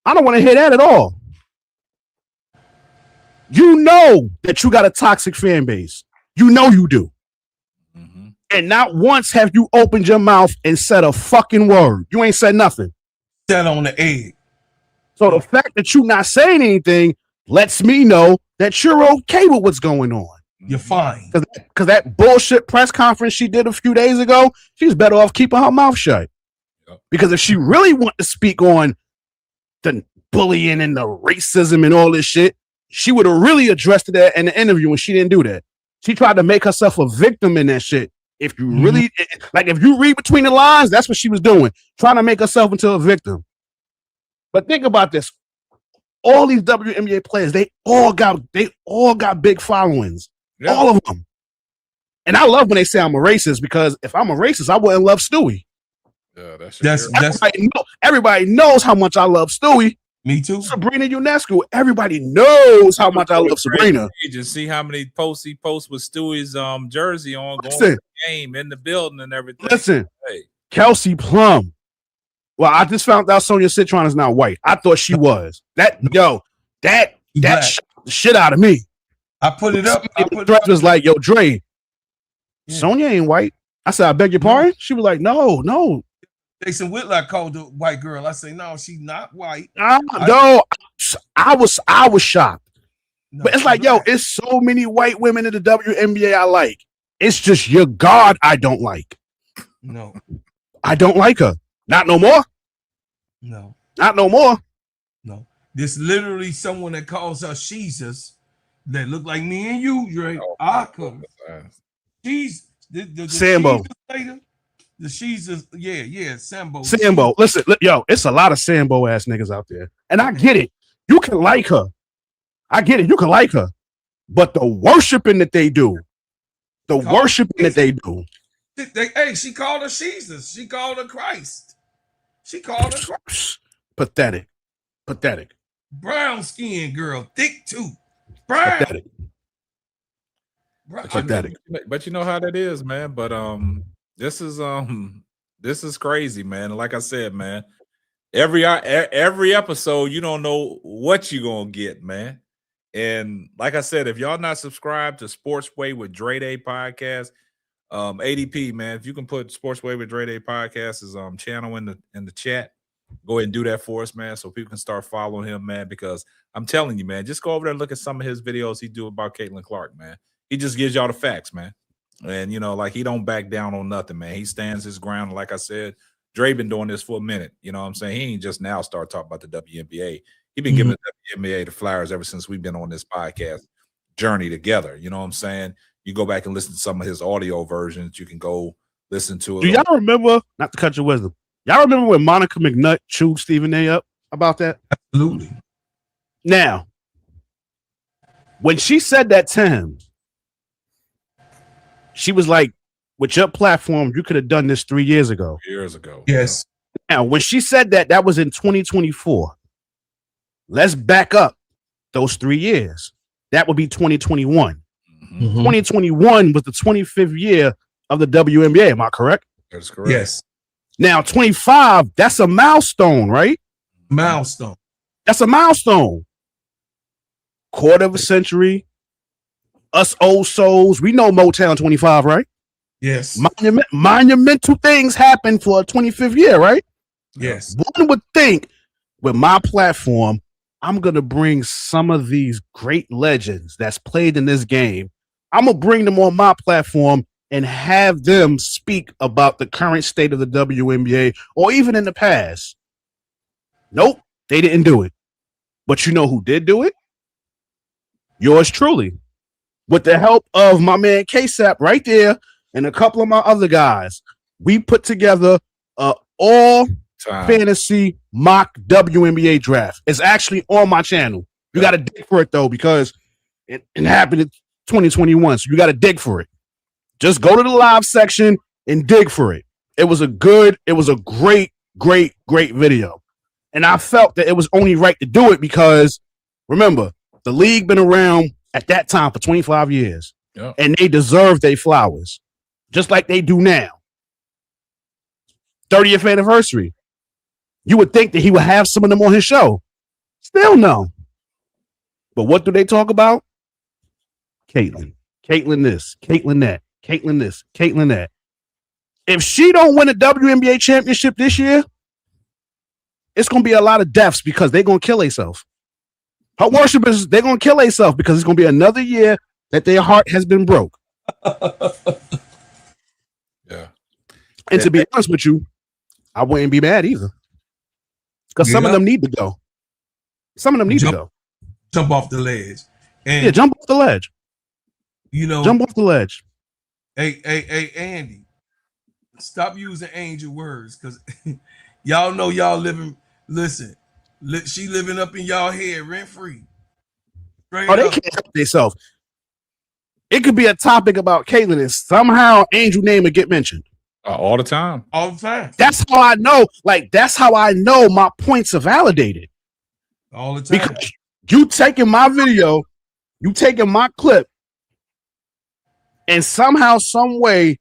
[SPEAKER 4] I don't want to hear that at all. You know that you got a toxic fan base. You know you do. Mm-hmm. And not once have you opened your mouth and said a fucking word. You ain't said nothing.
[SPEAKER 3] Set on the egg.
[SPEAKER 4] So the fact that you not saying anything lets me know that you're okay with what's going on.
[SPEAKER 3] You're fine.
[SPEAKER 4] Because that bullshit press conference she did a few days ago, she's better off keeping her mouth shut. Yep. Because if she really wanted to speak on the bullying and the racism and all this shit, she would have really addressed that in the interview, and she didn't do that. She tried to make herself a victim in that shit. If you really, if you read between the lines, that's what she was doing, trying to make herself into a victim. But think about this. All these WNBA players, they all got big followings. Yeah. All of them. And I love when they say I'm a racist, because if I'm a racist, I wouldn't love Stewie. Yeah, everybody knows how much I love Stewie.
[SPEAKER 3] Me too.
[SPEAKER 4] Sabrina UNESCO. Everybody knows how much I love Sabrina.
[SPEAKER 1] Just see how many posts he posts with Stewie's jersey on, going to the game, in the building and everything.
[SPEAKER 4] Listen, Kelsey Plum. Well, I just found out Sonia Citron is not white. I thought she was. That shocked the shit out of me.
[SPEAKER 3] I put it up.
[SPEAKER 4] Dray was like, yo, Dray, Sonia ain't white. I said, I beg your pardon? She was like, no.
[SPEAKER 3] Jason Whitlock called the white girl. I say, no, she's not white.
[SPEAKER 4] I was shocked. No, but it's like, yo, it's so many white women in the WNBA I like. It's just your God I don't like.
[SPEAKER 3] No.
[SPEAKER 4] I don't like her. Not no more.
[SPEAKER 3] No.
[SPEAKER 4] Not no more.
[SPEAKER 3] No. There's literally someone that calls her Jesus that look like me and you, Dray. She's the
[SPEAKER 4] Sambo.
[SPEAKER 3] The Jesus, Sambo.
[SPEAKER 4] Sambo. Listen, yo, it's a lot of Sambo ass niggas out there. And I get it. You can like her. I get it. You can like her. But the worshiping that they do,
[SPEAKER 3] She called her Jesus. She called her Christ. She called her Christ.
[SPEAKER 4] Pathetic.
[SPEAKER 3] Brown skin girl, thick too. Brown.
[SPEAKER 4] Pathetic.
[SPEAKER 1] But you know how that is, man. But this is crazy, man. Like I said, man, every episode, you don't know what you're gonna get, man. And like I said, if y'all not subscribed to Sportsway with Dray Day podcast, ADP, man, if you can put Sportsway with Dray Day podcast is channel in the chat, go ahead and do that for us, man, so people can start following him, man. Because I'm telling you, man, just go over there and look at some of his videos he do about Caitlin Clark, man. He just gives y'all the facts, man. And, like, he don't back down on nothing, man. He stands his ground. Like I said, Dray been doing this for a minute. You know what I'm saying? He ain't just now start talking about the WNBA. He been giving the WNBA the flowers ever since we've been on this podcast journey together. You know what I'm saying? You go back and listen to some of his audio versions. You can go listen to it.
[SPEAKER 4] Do y'all remember, not to cut your wisdom, y'all remember when Monica McNutt chewed Stephen A up about that?
[SPEAKER 3] Absolutely.
[SPEAKER 4] Now, when she said that to him, she was like, with your platform, you could have done this 3 years ago.
[SPEAKER 3] Yes.
[SPEAKER 4] Now, when she said that was in 2024. Let's back up those 3 years. That would be 2021. 2021 was the 25th year of the WNBA. Am I correct?
[SPEAKER 1] That's correct.
[SPEAKER 3] Yes.
[SPEAKER 4] Now, 25, that's a milestone, right?
[SPEAKER 3] Milestone.
[SPEAKER 4] That's a milestone. Quarter of a century. Us old souls, we know Motown 25, right?
[SPEAKER 3] Yes.
[SPEAKER 4] Monumental things happen for a 25th year, right?
[SPEAKER 3] Yes.
[SPEAKER 4] One would think with my platform, I'm going to bring some of these great legends that's played in this game. I'm going to bring them on my platform and have them speak about the current state of the WNBA or even in the past. Nope, they didn't do it. But you know who did do it? Yours truly. With the help of my man KSapp right there and a couple of my other guys, we put together all fantasy mock WNBA draft. It's actually on my channel. You got to dig for it though, because it happened in 2021. So you got to dig for it. Just go to the live section and dig for it. It was a great video. And I felt that it was only right to do it because, remember, the league been around at that time for 25 years.
[SPEAKER 1] Yeah.
[SPEAKER 4] And they deserve their flowers, just like they do now. 30th anniversary. You would think that he would have some of them on his show. Still no. But what do they talk about? Caitlyn. Caitlyn this, Caitlyn that, Caitlyn this, Caitlyn that. If she don't win a WNBA championship this year, it's going to be a lot of deaths because they're going to kill themselves. Her worshipers, they're going to kill themselves because it's going to be another year that their heart has been broke.
[SPEAKER 1] Yeah.
[SPEAKER 4] And to be honest with you, I wouldn't be mad either. Because some of them need to go. Some of them need to go.
[SPEAKER 3] Jump off the ledge. And
[SPEAKER 4] yeah, jump off the ledge.
[SPEAKER 3] You know,
[SPEAKER 4] jump off the ledge.
[SPEAKER 3] Hey, Andy, stop using angel words because y'all know y'all living. Listen, she living up in y'all head rent free.
[SPEAKER 4] They can't help themselves. It could be a topic about Caitlyn and somehow angel name would get mentioned.
[SPEAKER 1] All the time.
[SPEAKER 3] All the time.
[SPEAKER 4] That's how I know. Like, that's how I know my points are validated.
[SPEAKER 3] All the time.
[SPEAKER 4] Because you taking my video, you taking my clip, and somehow, some way,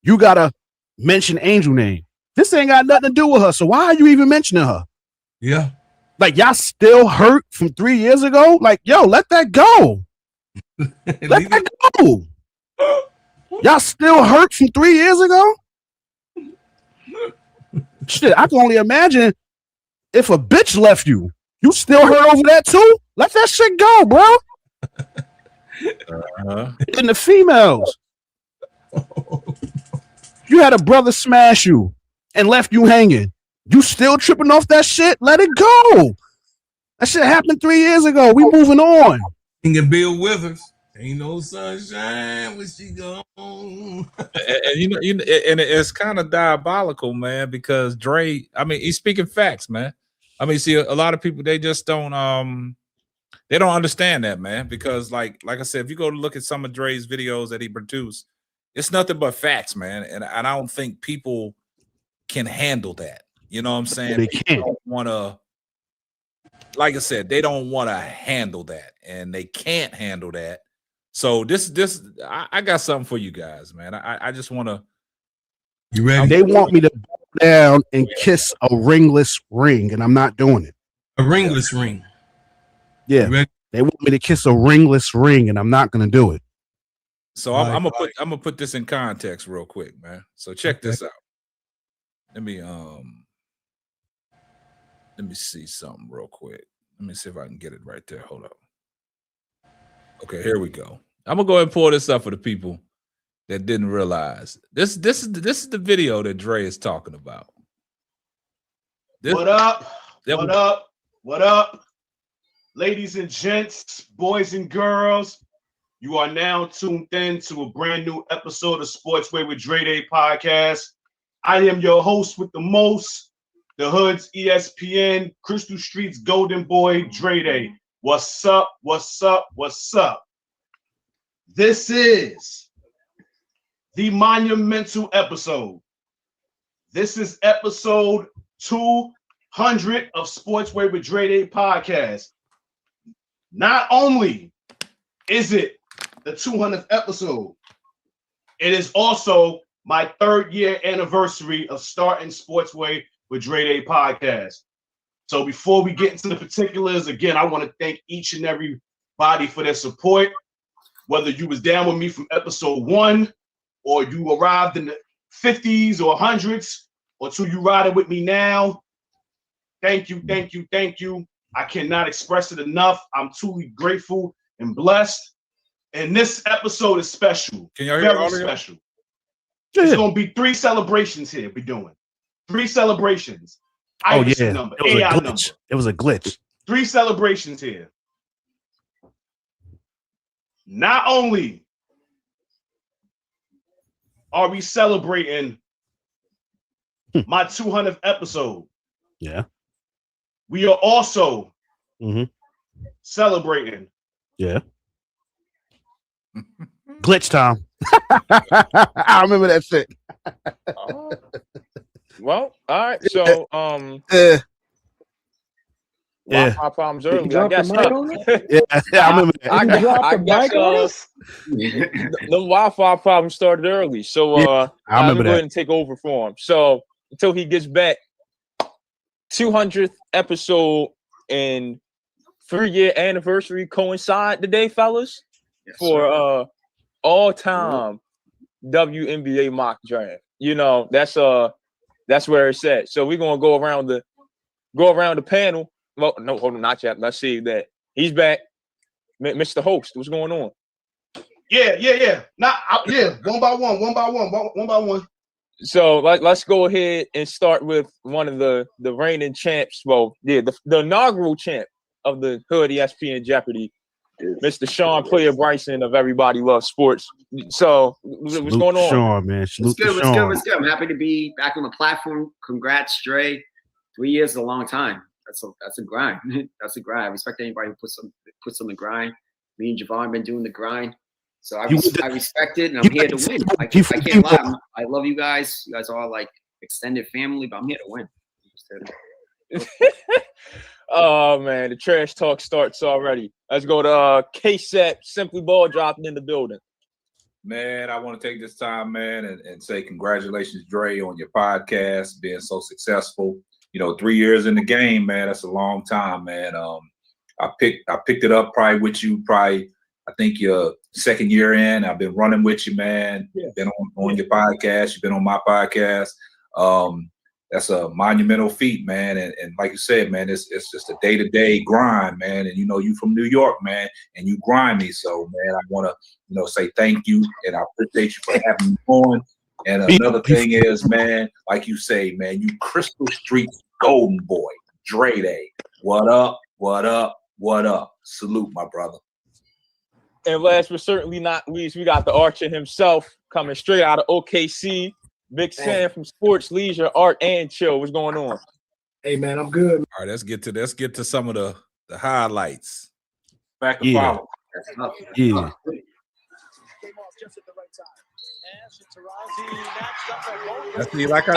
[SPEAKER 4] you gotta mention angel name. This ain't got nothing to do with her. So why are you even mentioning her?
[SPEAKER 3] Yeah.
[SPEAKER 4] Like, y'all still hurt from 3 years ago? Like, yo, let that go. Let that go. Y'all still hurt from 3 years ago? Shit, I can only imagine if a bitch left you. You still hurt over that too? Let that shit go, bro. And the females. You had a brother smash you and left you hanging. You still tripping off that shit? Let it go. That shit happened 3 years ago. We moving on.
[SPEAKER 3] And Bill Withers. Ain't no sunshine when she gone.
[SPEAKER 1] And and it's kind of diabolical, man, because Dray, I mean, he's speaking facts, man. I mean, see, a lot of people, they just don't understand that, man, because like I said, if you go to look at some of Dray's videos that he produced, it's nothing but facts, man. And I don't think people can handle that. You know what I'm saying?
[SPEAKER 4] They can't.
[SPEAKER 1] Don't want to, like I said, they don't want to handle that, and they can't handle that. So I got something for you guys, man. I just want to.
[SPEAKER 3] You ready?
[SPEAKER 4] They want me to bow down and kiss a ringless ring, and I'm not doing it.
[SPEAKER 3] A ringless ring.
[SPEAKER 4] Yeah, they want me to kiss a ringless ring, and I'm not going to do it.
[SPEAKER 1] So I'm gonna put this in context real quick, man. So check this out. Let me see something real quick. Let me see if I can get it right there. Hold up. Okay, here we go. I'm gonna go ahead and pull this up for the people that didn't realize. This is the video that Dray is talking about.
[SPEAKER 6] What up? What up? Ladies and gents, boys and girls, you are now tuned in to a brand new episode of Sportsway with Dray podcast. I am your host with the most, the Hood's ESPN, Crystal Street's Golden Boy, Dray. What's up? What's up? What's up? This is the monumental episode. This is episode 200 of Sportsway with Dray podcast. Not only is it the 200th episode, it is also my 3rd year anniversary of starting Sportsway with Dray podcast. So before we get into the particulars, again, I want to thank each and everybody for their support. Whether you was down with me from episode 1, or you arrived in the 50s or 100s, or till you riding with me now, thank you, thank you, thank you. I cannot express it enough. I'm truly grateful and blessed. And this episode is special.
[SPEAKER 1] Can y'all hear
[SPEAKER 6] Very special. There's going to be 3 celebrations here we're doing. 3 celebrations.
[SPEAKER 4] ISO
[SPEAKER 6] number,
[SPEAKER 4] it was
[SPEAKER 6] AI
[SPEAKER 4] a glitch.
[SPEAKER 6] number.
[SPEAKER 4] It was a glitch.
[SPEAKER 6] 3 celebrations here. Not only are we celebrating my 200th episode,
[SPEAKER 4] Yeah.
[SPEAKER 6] We are also
[SPEAKER 4] Mhm.
[SPEAKER 6] celebrating.
[SPEAKER 4] Yeah. Glitch time. I remember that shit.
[SPEAKER 7] Well, all right. So,
[SPEAKER 4] Yeah.
[SPEAKER 7] Wi-Fi problems early. I
[SPEAKER 8] drop the
[SPEAKER 7] guess.
[SPEAKER 8] mic on it?
[SPEAKER 4] Yeah, I remember that.
[SPEAKER 7] I
[SPEAKER 8] the
[SPEAKER 7] guess
[SPEAKER 8] mic on us?
[SPEAKER 7] the Wi-Fi problem started early. So
[SPEAKER 4] I
[SPEAKER 7] I'm
[SPEAKER 4] remember
[SPEAKER 7] gonna go
[SPEAKER 4] that.
[SPEAKER 7] ahead and take over for him. So until he gets back, 200th episode and 3-year anniversary coincide today, fellas, for all-time WNBA mock draft. You know, that's where it's at. So we're gonna go around the panel. Well, no, hold on, not yet. Let's see that he's back. Mr. Host, what's going on?
[SPEAKER 6] Yeah. One by one.
[SPEAKER 7] So let's go ahead and start with one of the reigning champs. Well, yeah, the inaugural champ of the Hood ESPN Jeopardy, Mr. Sean Player Bryson of Everybody Loves Sports. So what's going on?
[SPEAKER 4] Sean, man.
[SPEAKER 9] What's good? I'm happy to be back on the platform. Congrats, Dray. 3 years is a long time. That's a grind. That's a grind. I respect anybody who puts on the grind. Me and Javon been doing the grind. So I respect it, and I'm here to win. I can't lie. I love you guys. You guys are all like extended family, but I'm here to win.
[SPEAKER 7] Oh man, the trash talk starts already. Let's go to KSapp, SimplyBallDroppin in the building.
[SPEAKER 1] Man, I want to take this time, man, and say congratulations, Dray, on your podcast being so successful. You know, 3 years in the game, man, that's a long time, man. I picked it up probably with you, I think your second year in. I've been running with you, man. Yeah. Been on your podcast. You've been on my podcast. That's a monumental feat, man. And like you said, man, it's just a day-to-day grind, man. And, you know, you from New York, man, and you grind me. So, man, I want to, say thank you, and I appreciate you for having me on. And another thing is, man, like you say, man, you Crystal Street golden boy, Dray Day. What up? What up? What up? Salute, my brother.
[SPEAKER 7] And last but certainly not least, we got the Archer himself coming straight out of OKC. Big Sam from Sports, Leisure, Art, and Chill. What's going on?
[SPEAKER 8] Hey man, I'm good.
[SPEAKER 1] All right, let's get to some of the highlights.
[SPEAKER 6] Back to follow.
[SPEAKER 4] Yeah.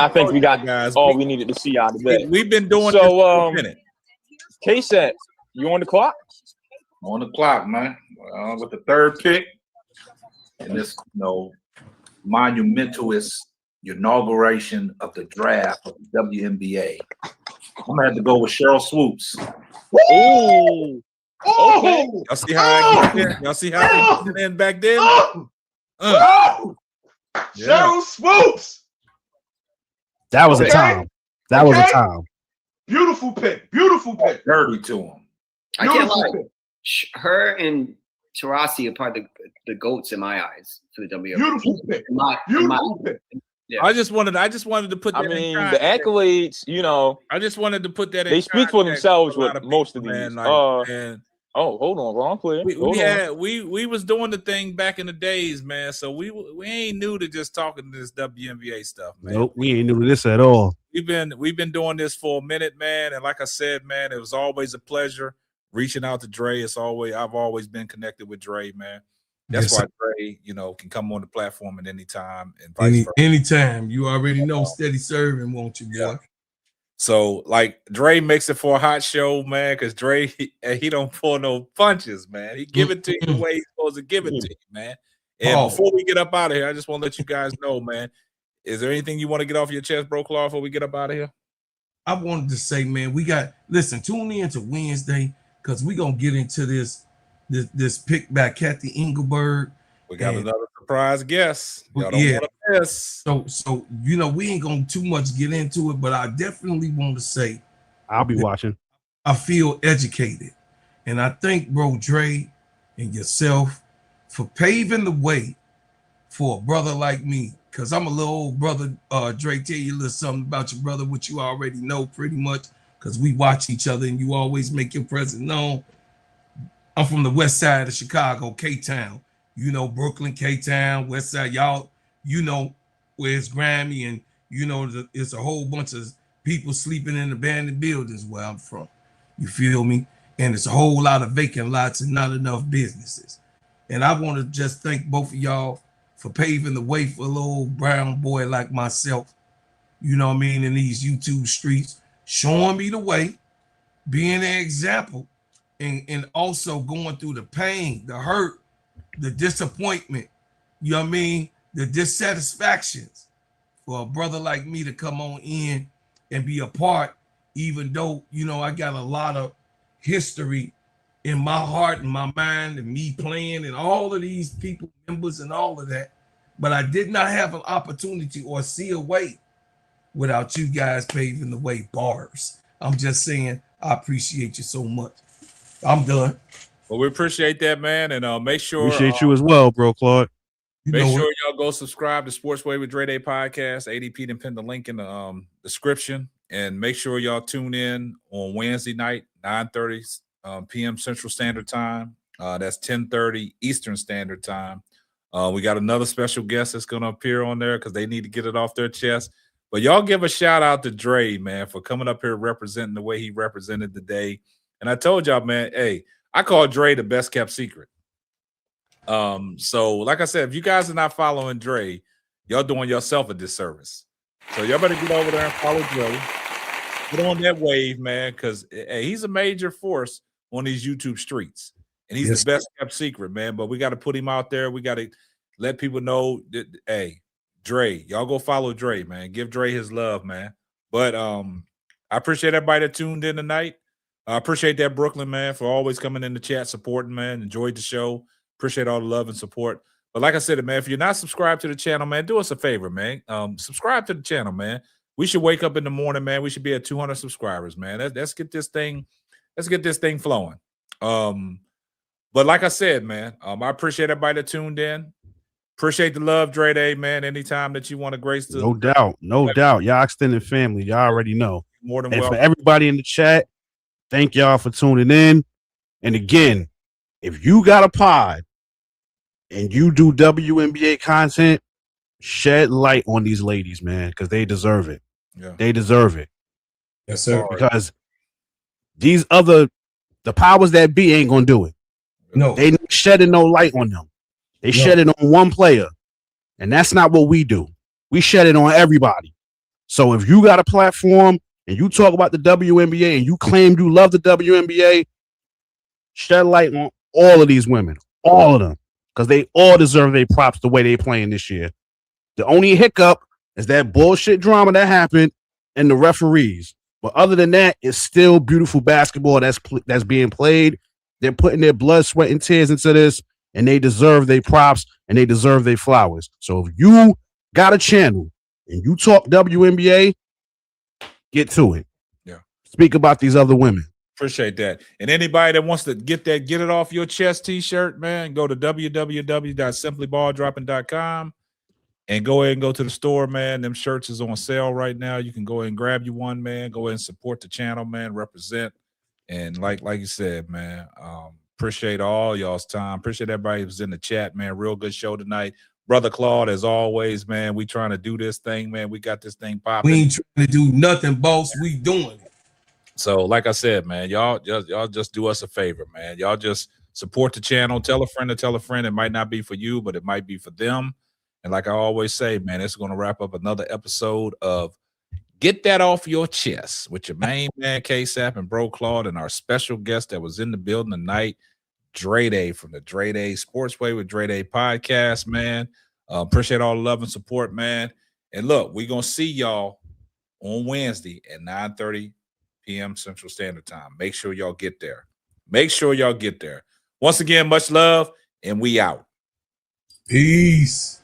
[SPEAKER 7] I think we got guys. All we needed to see out of that.
[SPEAKER 1] We've been doing this for a minute.
[SPEAKER 7] KSapp, you on the clock?
[SPEAKER 1] On the clock, man. With the third pick, and this, monumentalist inauguration of the draft of the WNBA. I'm gonna have to go with Cheryl Swoops.
[SPEAKER 7] Ooh. Okay.
[SPEAKER 1] Y'all see how I get there? Y'all see how I get in back then?
[SPEAKER 6] Cheryl Swoops.
[SPEAKER 4] That was a time. That was a time.
[SPEAKER 6] Beautiful pick.
[SPEAKER 1] Dirty to him.
[SPEAKER 9] I can't lie. Her and Taurasi are part of the GOATs in my eyes for the WNBA.
[SPEAKER 6] Beautiful pick.
[SPEAKER 9] Beautiful
[SPEAKER 6] pick.
[SPEAKER 9] Yeah.
[SPEAKER 1] I just wanted to put that
[SPEAKER 7] in the accolades,
[SPEAKER 1] I just wanted to put that in.
[SPEAKER 7] They speak for themselves with most of these.
[SPEAKER 1] Man,
[SPEAKER 7] hold on, wrong player.
[SPEAKER 1] We was doing the thing back in the days, man. So we ain't new to just talking this WNBA stuff, man.
[SPEAKER 4] Nope, we ain't new to this at all.
[SPEAKER 1] We've been doing this for a minute, man. And like I said, man, it was always a pleasure reaching out to Dray. I've always been connected with Dray, man. That's why Dray, can come on the platform at any time and vice versa.
[SPEAKER 3] Anytime. You already know Steady Serv'n, won't you, boy? Yeah.
[SPEAKER 1] So, like, Dray makes it for a hot show, man, because Dray, he don't pull no punches, man. He give it to you the way he's supposed to give it to you, man. And before we get up out of here, I just want to let you guys know, man, is there anything you want to get off your chest, Bro Claude, before we get up out of here?
[SPEAKER 3] I wanted to say, man, tune in to Wednesday, because we're going to get into this pick by Kathy Engelberg.
[SPEAKER 1] We got another surprise guest. Y'all don't want to miss.
[SPEAKER 3] So we ain't gonna too much get into it, but I definitely want to say
[SPEAKER 4] I'll be watching.
[SPEAKER 3] I feel educated, and I thank Bro Dray and yourself for paving the way for a brother like me, because I'm a little old brother. Dray, tell you a little something about your brother, which you already know pretty much, because we watch each other and you always make your presence known. I'm from the west side of Chicago, K-Town. Brooklyn, K-Town, west side. Y'all, where it's grimy, and it's a whole bunch of people sleeping in abandoned buildings where I'm from. You feel me? And it's a whole lot of vacant lots and not enough businesses. And I want to just thank both of y'all for paving the way for a little brown boy like myself, you know what I mean, in these YouTube streets, showing me the way, being an example, and also going through the pain, the hurt, the disappointment, you know what I mean, the dissatisfactions for a brother like me to come on in and be a part, even though, you know, I got a lot of history in my heart and my mind and me playing and all of these people, members and all of that. But I did not have an opportunity or see a way without you guys paving the way. Bars. I'm just saying, I appreciate you so much. I'm done.
[SPEAKER 1] Well, we appreciate that, man. And make sure.
[SPEAKER 4] Appreciate you as well, bro, Claude.
[SPEAKER 1] Make sure y'all go subscribe to Sportsway with Dray Day podcast. ADP done pinned the link in the description. And make sure y'all tune in on Wednesday night, 9:30 p.m. Central Standard Time. That's 10:30 Eastern Standard Time. We got another special guest that's going to appear on there because they need to get it off their chest. But y'all give a shout out to Dray, man, for coming up here representing the way he represented today. And I told y'all, man, hey, I call Dray the best kept secret. So like I said, if you guys are not following Dray, y'all doing yourself a disservice. So y'all better get over there and follow Dray. Get on that wave, man, because hey, he's a major force on these YouTube streets. And he's the best kept secret, man. But we got to put him out there. We got to let people know that, hey, Dray, y'all go follow Dray, man. Give Dray his love, man. But I appreciate everybody that tuned in tonight. I appreciate that, Brooklyn, man, for always coming in the chat, supporting, man. Enjoyed the show. Appreciate all the love and support. But like I said, man, if you're not subscribed to the channel, man, do us a favor, man. Subscribe to the channel, man. We should wake up in the morning, man. We should be at 200 subscribers, man. Let's get this thing. Let's get this thing flowing. But like I said, man, I appreciate everybody that tuned in. Appreciate the love, Dray Day, man. Anytime that you want to grace the
[SPEAKER 4] no doubt. Y'all extended family. Y'all already know.
[SPEAKER 1] More than
[SPEAKER 4] and
[SPEAKER 1] welcome.
[SPEAKER 4] For everybody in the chat, thank y'all for tuning in. And again, if you got a pod and you do WNBA content, shed light on these ladies, man, because they deserve it.
[SPEAKER 1] Yeah.
[SPEAKER 4] They deserve it.
[SPEAKER 3] Yes, sir.
[SPEAKER 4] Because these the powers that be ain't gonna do it.
[SPEAKER 3] No,
[SPEAKER 4] they shedding no light on them. They shed it on one player, and that's not what we do. We shed it on everybody. So if you got a platform and you talk about the WNBA and you claim you love the WNBA, shed light on all of these women, all of them, because they all deserve their props the way they playing this year. The only hiccup is that bullshit drama that happened and the referees. But other than that, it's still beautiful basketball that's being played. They're putting their blood, sweat, and tears into this, and they deserve their props and they deserve their flowers. So if you got a channel and you talk WNBA, get to it.
[SPEAKER 1] Yeah.
[SPEAKER 4] Speak about these other women.
[SPEAKER 1] Appreciate that. And anybody that wants to get it off your chest t-shirt, man, go to www.SimplyBallDroppin.com and go ahead and go to the store, man. Them shirts is on sale right now. You can go ahead and grab you one, man. Go ahead and support the channel, man. Represent. And like you said, man, appreciate all y'all's time. Appreciate everybody who's in the chat, man. Real good show tonight. Brother Claude, as always, man, we trying to do this thing, man. We got this thing popping.
[SPEAKER 3] We ain't trying to do nothing, boss. We doing it.
[SPEAKER 1] So, like I said, man, y'all just do us a favor, man. Y'all just support the channel. Tell a friend to tell a friend. It might not be for you, but it might be for them. And like I always say, man, it's going to wrap up another episode of Get That Off Your Chest with your main man, KSapp and Bro Claude, and our special guest that was in the building tonight, Dray Day from the Dray Day Sportsway with Dray Day podcast, man. Appreciate all the love and support, man. And look, we're going to see y'all on Wednesday at 9:30 p.m. Central Standard Time. Make sure y'all get there. Make sure y'all get there. Once again, much love, and we out.
[SPEAKER 3] Peace.